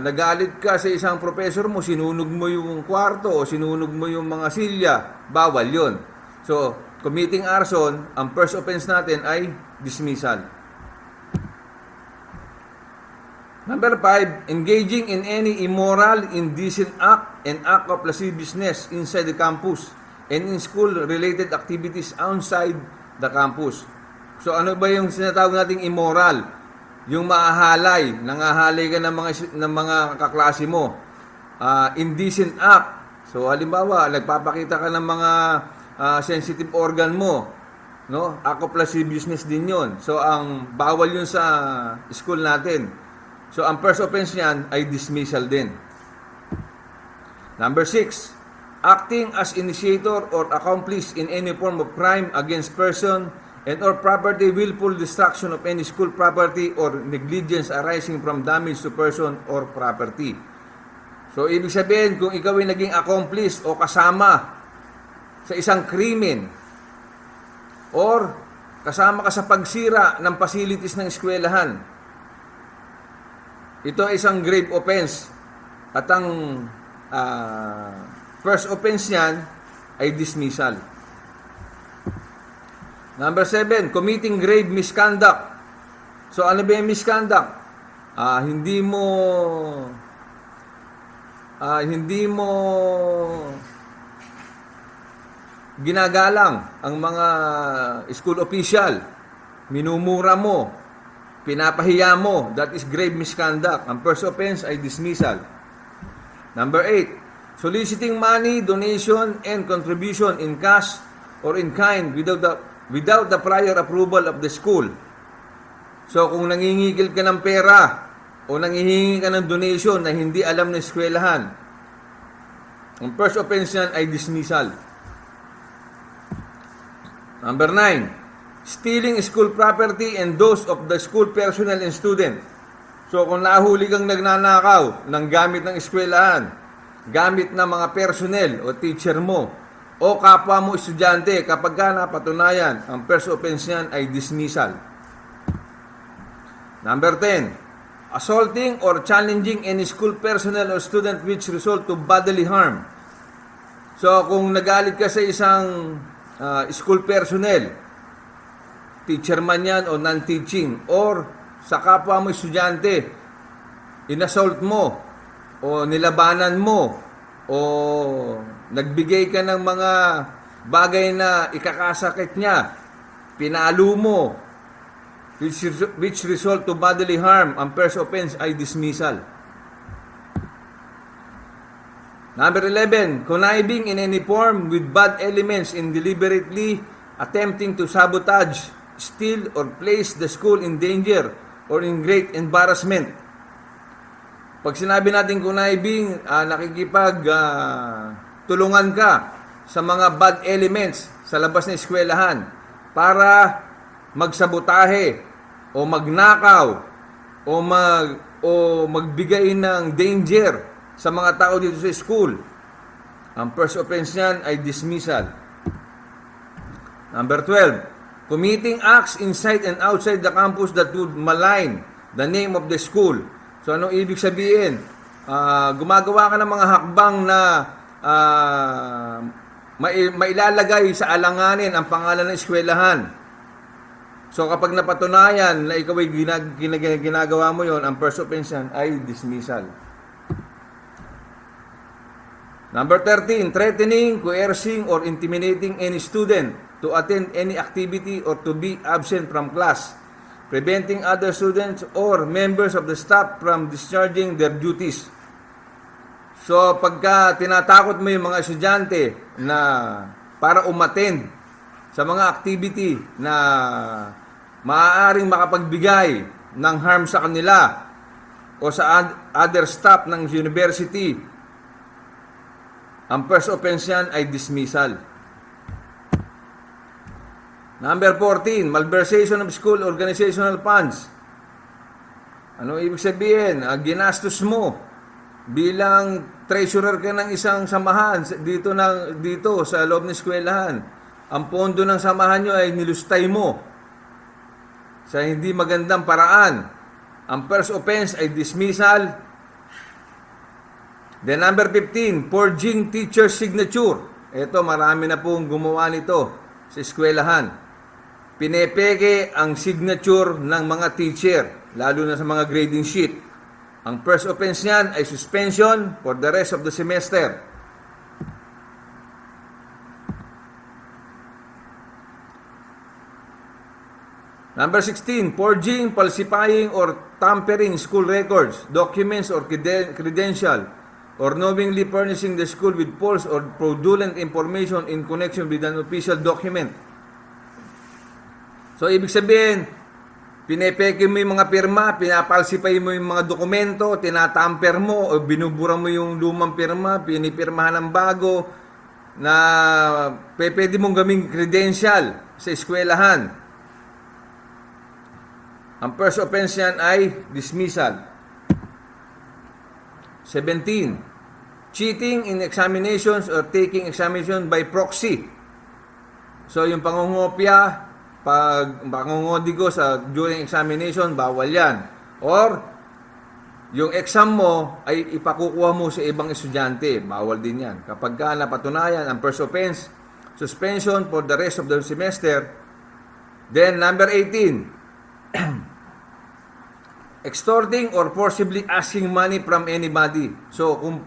nagalit ka sa isang professor mo, sinunog mo yung kwarto o sinunog mo yung mga silya, bawal yon. So, committing arson, ang first offense natin ay dismissal. Number 5, engaging in any immoral, indecent act and act of lasciviousness inside the campus and in school-related activities outside the campus. So, ano ba yung sinatawag nating immoral? Yung maahalay, nangahalay ka ng mga kaklase mo. Indecent act. So, halimbawa, nagpapakita ka ng mga sensitive organ mo. No? Act of lasciviousness din yun. So, ang bawal yun sa school natin. So, ang first offense niyan ay dismissal din. Number 6, acting as initiator or accomplice in any form of crime against person and or property, willful destruction of any school property or negligence arising from damage to person or property. So, ibig sabihin, kung ikaw ay naging accomplice o kasama sa isang krimen or kasama ka sa pagsira ng facilities ng eskwelahan, ito ay isang grave offense at ang first offense niyan ay dismissal. Number 7, committing grave misconduct. So ano ba yung misconduct? Hindi mo ginagalang ang mga school official, minumura mo, pinapahiya mo, that is grave misconduct. Ang first offense ay dismissal. Number 8, soliciting money, donation, and contribution in cash or in kind without the prior approval of the school. So kung nangingigil ka ng pera o nangihingi ka ng donation na hindi alam ng eskwelahan, ang first offense yan ay dismissal. Number 9, stealing school property and those of the school personnel and student. So kung nahuli kang nagnanakaw ng gamit ng eskwelahan, gamit ng mga personnel o teacher mo, o kapwa mo estudyante, kapag ka napatunayan, ang first offense niyan ay dismissal. Number 10, assaulting or challenging any school personnel or student which result to bodily harm. So kung nagalit ka sa isang school personnel, teacher man yan o non-teaching, or sa kapwa mo estudyante, inassault mo o nilabanan mo o nagbigay ka ng mga bagay na ikakasakit niya, pinalo mo, which result to bodily harm, ang first offense ay dismissal. Number 11, conniving in any form with bad elements in deliberately attempting to sabotage, steal, or place the school in danger or in great embarrassment. Pag sinabi natin conniving, tulungan ka sa mga bad elements sa labas ng eskwelahan para magsabotahe o magnakaw o magbigay ng danger sa mga tao dito sa school. Ang first offense niyan ay dismissal. Number 12, committing acts inside and outside the campus that would malign the name of the school. So anong ibig sabihin? Gumagawa ka ng mga hakbang na mailalagay sa alanganin ang pangalan ng eskwelahan. So kapag napatunayan na ikaw ay ginagawa mo yon, ang first offense yan ay dismissal. Number 13, threatening, coercing, or intimidating any student to attend any activity or to be absent from class, preventing other students or members of the staff from discharging their duties. So, pagka tinatakot mo yung mga estudyante na para umattend sa mga activity na maaaring makapagbigay ng harm sa kanila o sa other staff ng university, ang first offense yan ay dismissal. Number 14, malversation of school organizational funds. Ano ibig sabihin? Ginastos mo bilang treasurer ka ng isang samahan dito sa loob ng eskwelahan. Ang pondo ng samahan nyo ay nilustay mo sa hindi magandang paraan. Ang first offense ay dismissal. Then number 15, forging teacher signature. Ito, marami na pong gumawa nito sa eskwelahan. Pinepeke ang signature ng mga teacher, lalo na sa mga grading sheet. Ang first offense niyan ay suspension for the rest of the semester. Number 16, forging, falsifying, or tampering school records, documents, or credential, or knowingly furnishing the school with false or fraudulent information in connection with an official document. So, ibig sabihin, pinepeke mo yung mga pirma, pinapalsify mo yung mga dokumento, tinatamper mo, o binubura mo yung lumang pirma, pinipirmahan ng bago, na pwede mong gawing credential sa eskwelahan. Ang first offense yan ay dismissal. 17. Cheating in examinations or taking examination by proxy. So yung pangungopia, pag pangungodigo sa during examination, bawal yan. Or yung exam mo ay ipakukuha mo sa ibang estudyante, bawal din yan. Kapag ka napatunayan ang first offense, suspension for the rest of the semester. Then number 18. Extorting or forcibly asking money from anybody. So kung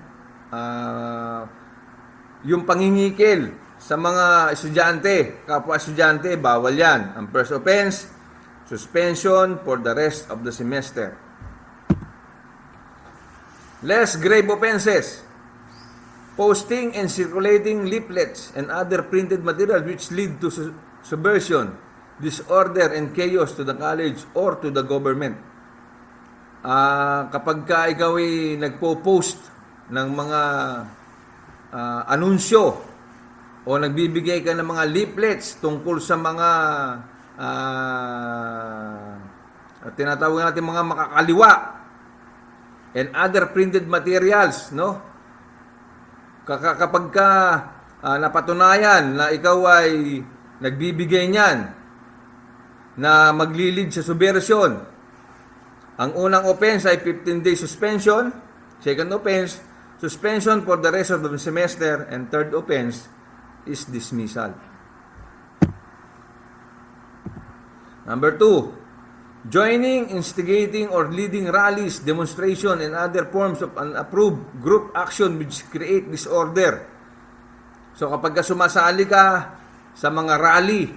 yung pangingikil sa mga estudyante, kapwa estudyante, bawal yan. Ang first offense, suspension for the rest of the semester. Less grave offenses: posting and circulating leaflets and other printed materials which lead to subversion, disorder, and chaos to the college or to the government. Kapag ka ikaw ay nagpo-post ng mga anunsyo o nagbibigay ka ng mga leaflets tungkol sa mga tinatawag natin mga makakaliwa and other printed materials, no? Kapag ka napatunayan na ikaw ay nagbibigay niyan na maglilid sa subversion, ang unang offense ay 15-day suspension, second offense, suspension for the rest of the semester, and third offense is dismissal. Number 2, joining, instigating, or leading rallies, demonstration, and other forms of unapproved group action which create disorder. So kapag sumasali ka sa mga rally,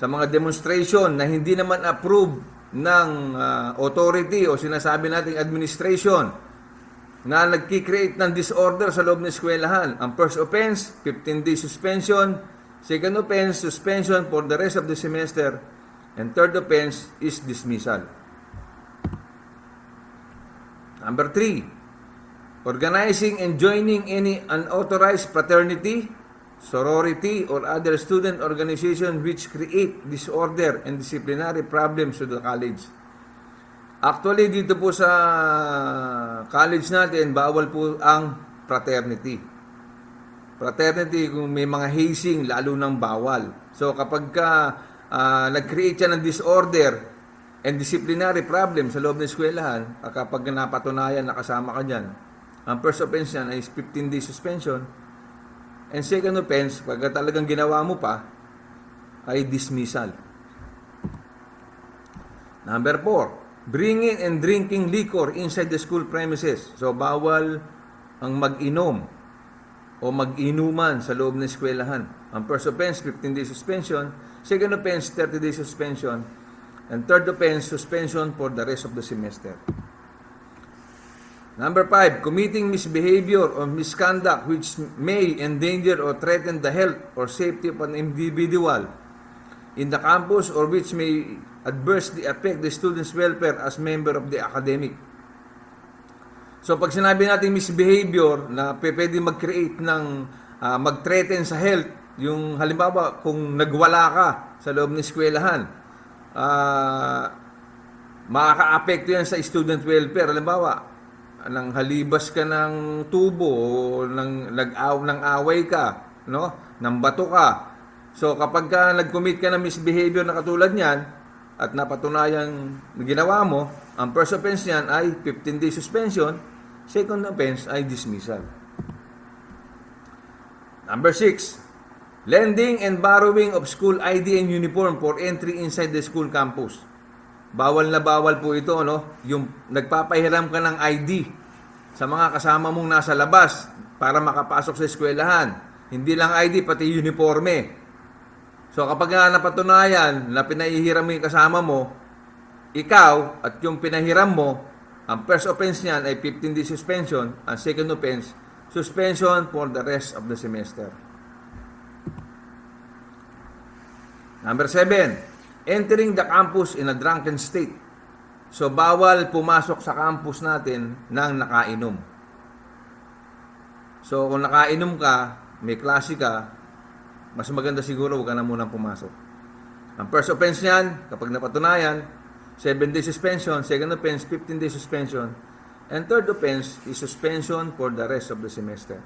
sa mga demonstration na hindi naman approved ng authority o sinasabi nating administration, na nagki-create ng disorder sa loob ng eskwelahan, ang first offense, 15-day suspension, second offense, suspension for the rest of the semester, and third offense is dismissal. Number 3, organizing and joining any unauthorized fraternity, sorority, or other student organization which create disorder and disciplinary problems to the college. Actually, dito po sa college natin, bawal po ang fraternity. Fraternity, kung may mga hazing, lalo nang bawal. So, kapag ka nag-create siya ng disorder and disciplinary problem sa loob ng eskwelahan, kapag napatunayan, nakasama ka dyan, ang first offense yan ay 15-day suspension, and second offense, pag talagang ginawa mo pa, ay dismissal. Number 4, bringing and drinking liquor inside the school premises. So, bawal ang mag-inom o mag-inuman sa loob ng eskwelahan. Ang first offense, 15-day suspension. Second offense, 30-day suspension. And third offense, suspension for the rest of the semester. Number 5, committing misbehavior or misconduct which may endanger or threaten the health or safety of an individual in the campus or which may adversely affect the student's welfare as member of the academic. So pag sinabi natin misbehavior na pwede mag-create ng mag-threaten sa health, yung halimbawa kung nagwala ka sa loob ng eskwelahan, makaka-apekto yan sa student welfare. Halimbawa, nang halibas ka ng tubo o nang away ka, no? Nang bato ka. So kapag ka nag-commit ka ng misbehavior na katulad niyan, at napatunayan na ginawa mo, ang first offense niyan ay 15-day suspension, second offense ay dismissal. Number 6, lending and borrowing of school ID and uniform for entry inside the school campus. Bawal na bawal po ito, no? Yung nagpapahiram ka ng ID sa mga kasama mong nasa labas para makapasok sa eskwelahan. Hindi lang ID, pati uniforme. So kapag napatunayan na pinahihiram mo yung kasama mo, ikaw at yung pinahiram mo, ang first offense niyan ay 15-day suspension, ang second offense, suspension for the rest of the semester. Number 7, entering the campus in a drunken state. So, bawal pumasok sa campus natin nang nakainom. So, kung nakainom ka, may klase ka, mas maganda siguro huwag ka na munang pumasok. Ang first offense niyan, kapag napatunayan, 7 days suspension, second offense, 15 days suspension, and third offense is suspension for the rest of the semester.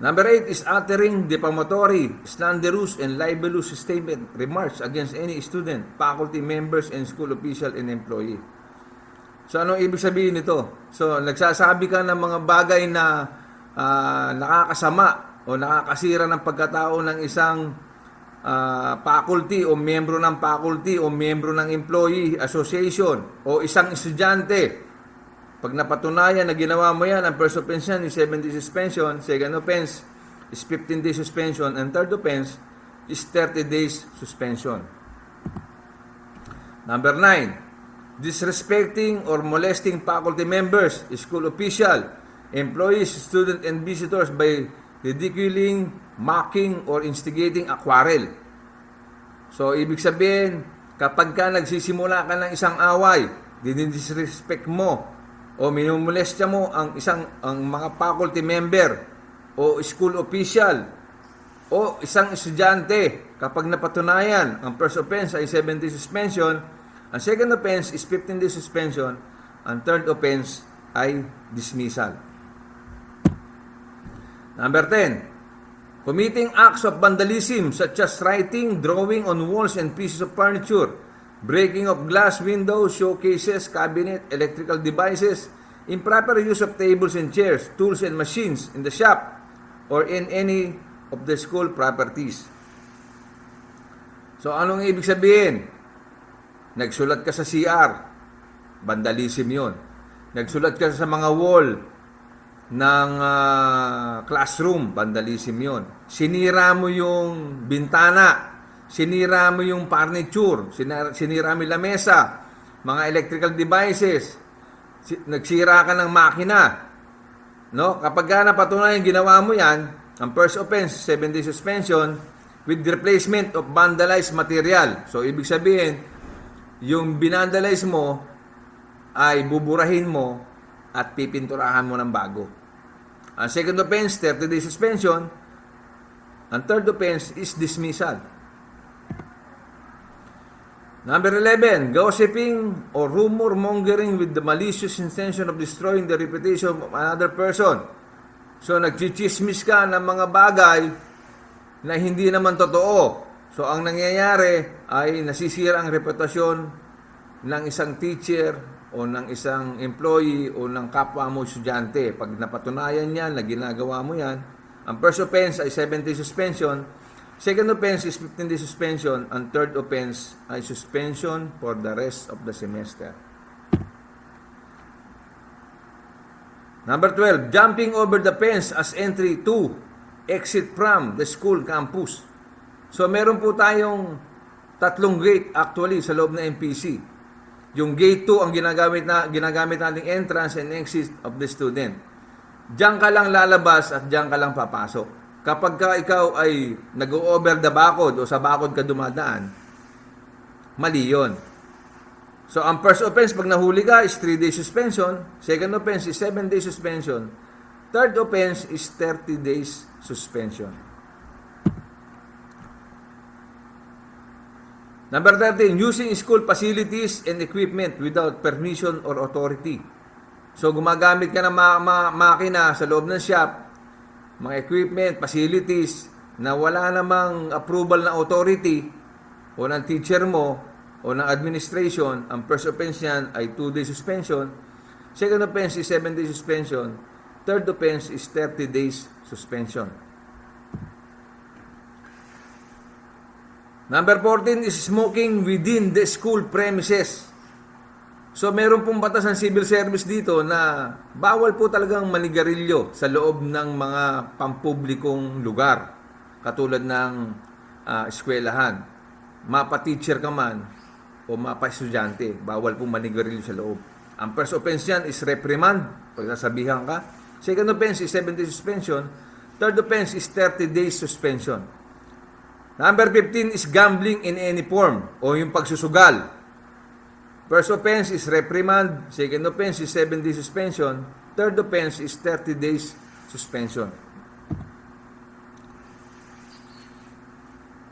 Number 8 is uttering defamatory, slanderous, and libelous statement, remarks against any student, faculty members, and school official and employee. So, anong ibig sabihin nito? So, nagsasabi ka ng mga bagay na nakakasama o nakakasira ng pagkatao ng isang faculty o miyembro ng faculty o miyembro ng employee association o isang estudyante. Pag napatunayan na ginawa mo yan, ang first offense yan is 7 days suspension, second offense is 15 days suspension, and third offense is 30 days suspension. Number 9, disrespecting or molesting faculty members, school official, employees, student, and visitors by ridiculing, mocking, or instigating a quarrel. So, ibig sabihin, kapag ka nagsisimula ka ng isang away, dinidisrespect mo, o minumolestya mo ang mga faculty member o school official o isang estudyante, kapag napatunayan, ang first offense ay 7 days suspension, ang second offense is 15 days suspension, ang third offense ay dismissal. Number 10, committing acts of vandalism such as writing, drawing on walls and pieces of furniture, breaking of glass windows, showcases, cabinet, electrical devices, improper use of tables and chairs, tools and machines in the shop or in any of the school properties. So, anong ibig sabihin? Nagsulat ka sa CR, vandalism yun. Nagsulat ka sa mga wall ng classroom, vandalism yun. Sinira mo yung bintana, sinira mo yung furniture, sinira mo yung lamesa, mga electrical devices, nagsira ka ng makina. No? Kapag ka napatunayan ginawa mo yan, ang first offense, 7 days suspension with replacement of vandalized material. So, ibig sabihin, yung binandalize mo ay buburahin mo at pipinturahan mo ng bago. Ang second offense, 30 days suspension. Ang third offense is dismissal. Number 11, gossiping or rumor mongering with the malicious intention of destroying the reputation of another person. So, nagchichismis ka ng mga bagay na hindi naman totoo. So, ang nangyayari ay nasisira ang reputasyon ng isang teacher o ng isang employee o ng kapwa mo estudyante. Pag napatunayan yan na ginagawa mo yan, ang first offense ay 7 days suspension, second offense is 15 days suspension, and third offense ay suspension for the rest of the semester. Number 12, jumping over the fence as entry to, exit from the school campus. So, meron po tayong tatlong gate actually sa loob ng MPC. Yung gate 2 ang ginagamit nating entrance and exit of the student. Diyan ka lang lalabas at diyan ka lang papasok. Kapag ka ikaw ay nag-over the bakod o sa bakod ka dumadaan, mali yun. So, ang first offense pag nahuli ka is 3 days suspension, second offense is 7 days suspension, third offense is 30 days suspension. Number 13, using school facilities and equipment without permission or authority. So, gumagamit ka ng makina sa loob ng shop, mga equipment, facilities, na wala namang approval na authority o ng teacher mo o ng administration. Ang first offense yan ay 2 days suspension, second offense is 7 days suspension, third offense is 30 days suspension. Number 14 is smoking within the school premises. So, meron pong batas ng civil service dito na bawal po talagang manigarilyo sa loob ng mga pampublikong lugar. Katulad ng eskwelahan. Mapa-teacher ka man o mapa-estudyante, bawal pong manigarilyo sa loob. Ang first offense yan is reprimand, pagsasabihan ka. Second offense is 7 days suspension. Third offense is 30 days suspension. Number 15 is gambling in any form o yung pagsusugal. First offense is reprimand, second offense is 7-day suspension, third offense is 30 days suspension.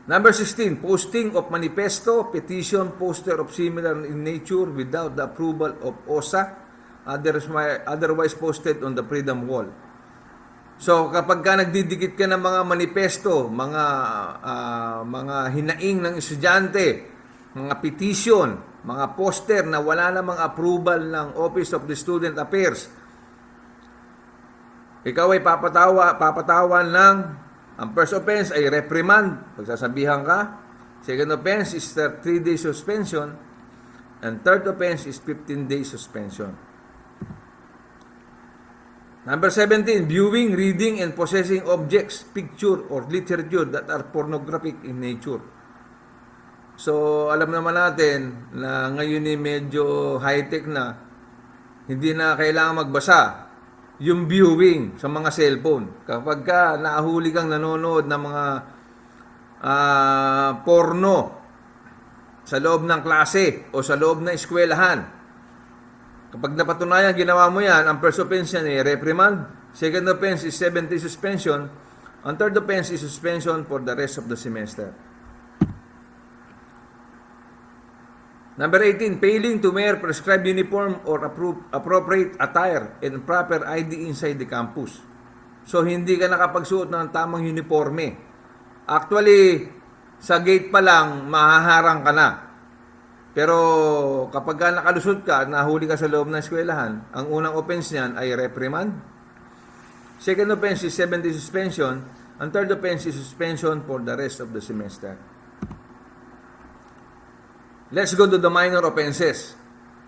Number 16, posting of manifesto, petition, poster of similar in nature without the approval of OSA, otherwise posted on the Freedom Wall. So kapag ka nagdidikit ka ng mga manifesto, mga hinaing ng estudyante, mga petition, mga poster na wala namang approval ng Office of the Student Affairs, ikaw ay papatawan ng, ang first offense ay reprimand, pagsasabihan ka. Second offense is 3-day suspension, and third offense is 15-day suspension. Number 17, viewing, reading, and possessing objects, picture, or literature that are pornographic in nature. So, alam naman natin na ngayon ay medyo high-tech na, hindi na kailangan magbasa. Yung viewing sa mga cellphone. Kapag ka nahuli kang nanonood ng mga porno sa loob ng klase o sa loob ng eskwelahan, kapag napatunayan ginawa mo yan, ang first offense yan ay reprimand, second offense is 7-day suspension, ang third offense is suspension for the rest of the semester. Number 18, failing to wear prescribed uniform or appropriate attire and proper ID inside the campus. So, hindi ka nakapagsuot ng tamang uniforme. Actually, sa gate pa lang, mahaharang ka na. Pero, kapag ka nakalusot ka at nahuli ka sa loob ng eskwelahan, ang unang offense niyan ay reprimand. Second offense is 7-day suspension. Ang third offense is suspension for the rest of the semester. Let's go to the minor offenses.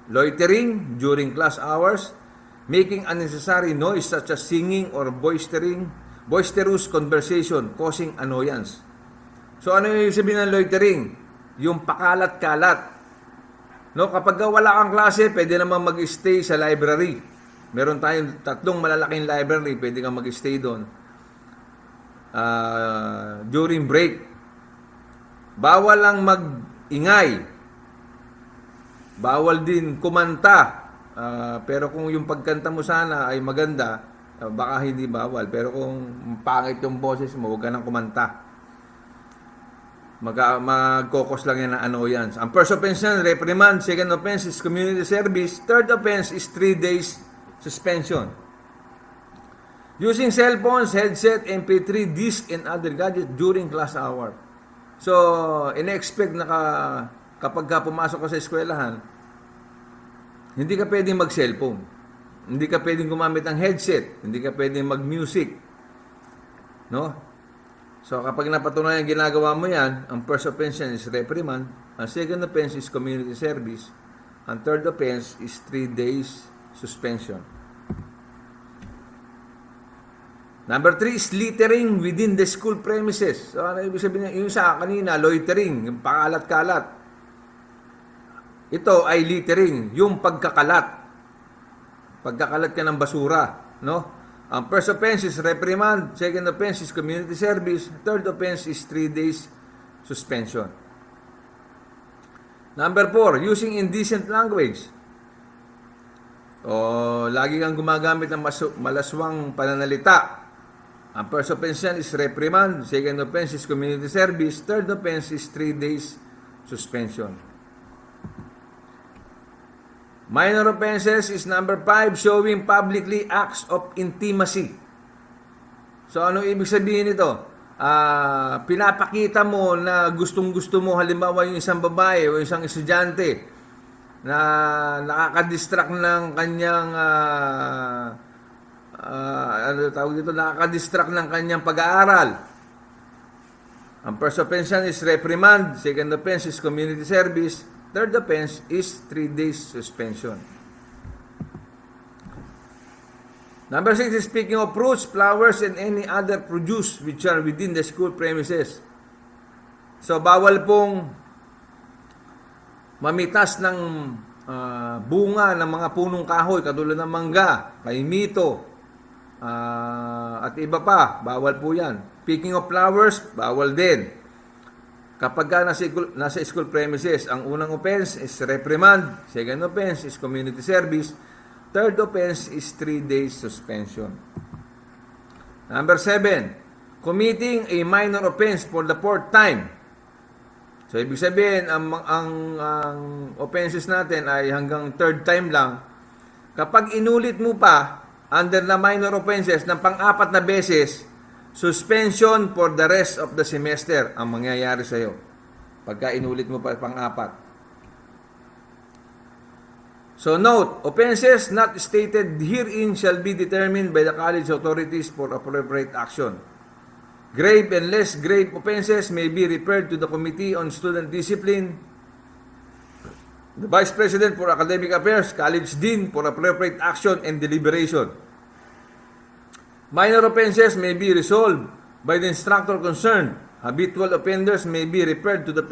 Loitering during class hours, making unnecessary noise such as singing or boisterous conversation causing annoyance. So ano yung sabihin ng loitering? Yung pakalat-kalat. No, kapag wala kang klase, pwede naman mag-stay sa library. Meron tayong 3 malalaking library, pwede kang mag-stay doon. During break. Bawal lang mag-ingay. Bawal din kumanta. Pero kung yung pagkanta mo sana ay maganda, baka hindi bawal. Pero kung pangit yung boses mo, huwag ka nang kumanta. Magkokos lang yan ng annoyance. Ang first offense yan, reprimand. Second offense is community service. Third offense is 3 days suspension. Using cellphones, headset, MP3, disc, and other gadgets during class hour. So, in-expect na kapag ka pumasok ka sa eskwelahan, hindi ka pwedeng mag-cellphone. Hindi ka pwedeng gumamit ng headset. Hindi ka pwedeng mag-music. No? So, kapag napatunayan ginagawa mo yan, ang first offense yan is reprimand. Ang second offense is community service. Ang third offense is 3 days suspension. Number 3 is littering within the school premises. So, ano ibig sabihin? Yung sa kanina, loitering, yung pakalat-kalat. Ito ay littering, yung pagkakalat. Pagkakalat ka ng basura, no? Ang first offense is reprimand, second offense is community service, third offense is 3 days suspension. Number 4, using indecent language. O lagi kang gumagamit ng malaswang pananalita. Ang first offense yan is reprimand, second offense is community service, third offense is 3 days suspension. Minor offenses is number 5, showing publicly acts of intimacy. So, ano ibig sabihin nito? Pinapakita mo na gustong-gusto mo, halimbawa yung isang babae o isang estudyante na nakaka-distract ng kanyang nakaka-distract ng kanyang pag-aaral. Ang first offense is reprimand, second offense is community service, third offense is 3 days suspension. Number 6 is speaking of fruits, flowers, and any other produce which are within the school premises. So, bawal pong mamitas ng bunga ng mga punong kahoy, katulad ng mangga, kaimito, at iba pa. Bawal po yan. Speaking of flowers, bawal din. Kapag nasa school premises, ang unang offense is reprimand, second offense is community service, third offense is 3 days suspension. Number 7, committing a minor offense for the fourth time. So, ibig sabihin, ang offenses natin ay hanggang third time lang. Kapag inulit mo pa, under the minor offenses ng pang-apat na beses, suspension for the rest of the semester ang mangyayari sa iyo. Pagka inulit mo pa pang-apat. So note, offenses not stated herein shall be determined by the college authorities for appropriate action. Grave and less grave offenses may be referred to the Committee on Student Discipline, the Vice President for Academic Affairs, College Dean for appropriate action and deliberation. Minor offenses may be resolved by the instructor concerned. Habitual offenders may be referred to the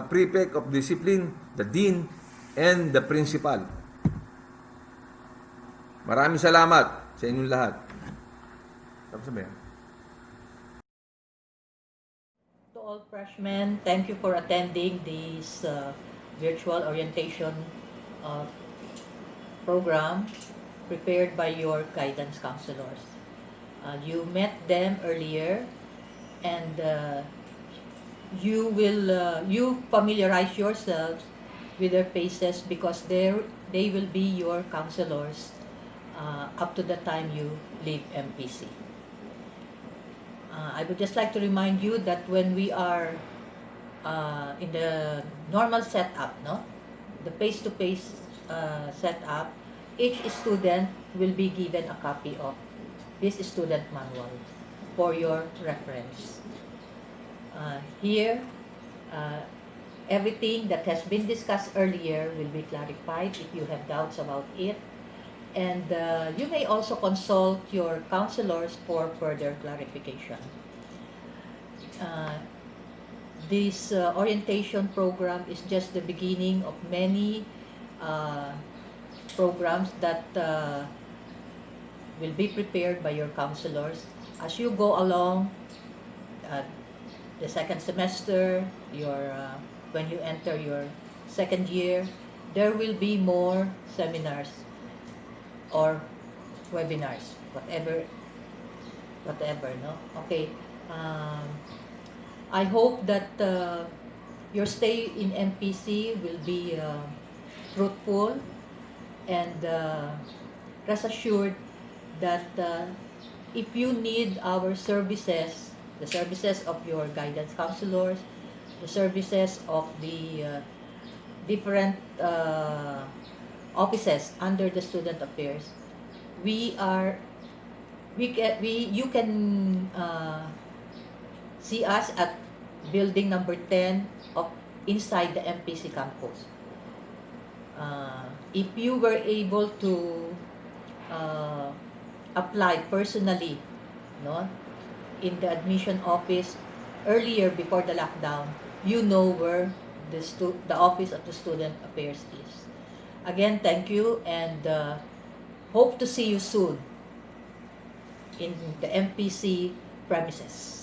prefect of discipline, the dean, and the principal. Maraming salamat sa inyong lahat. Tapos sabihin. To all freshmen, thank you for attending this virtual orientation program prepared by your guidance counselors. You met them earlier, and you familiarize yourselves with their faces because they will be your counselors up to the time you leave MPC. I would just like to remind you that when we are in the normal setup, the face-to-face setup, each student will be given a copy of this student manual for your reference. Here, everything that has been discussed earlier will be clarified if you have doubts about it. And you may also consult your counselors for further clarification. This orientation program is just the beginning of many programs that will be prepared by your counselors as you go along the second semester, when you enter your second year. There will be more seminars or webinars, whatever, no? Okay. I hope that your stay in MPC will be fruitful, and rest assured that if you need our services, the services of your guidance counselors, the services of the different offices under the student affairs, you can see us at building number 10 of inside the MPC campus. If you were able to apply personally, in the admission office earlier before the lockdown, you know where the office of the student affairs is. Again, thank you, and hope to see you soon in the MPC premises.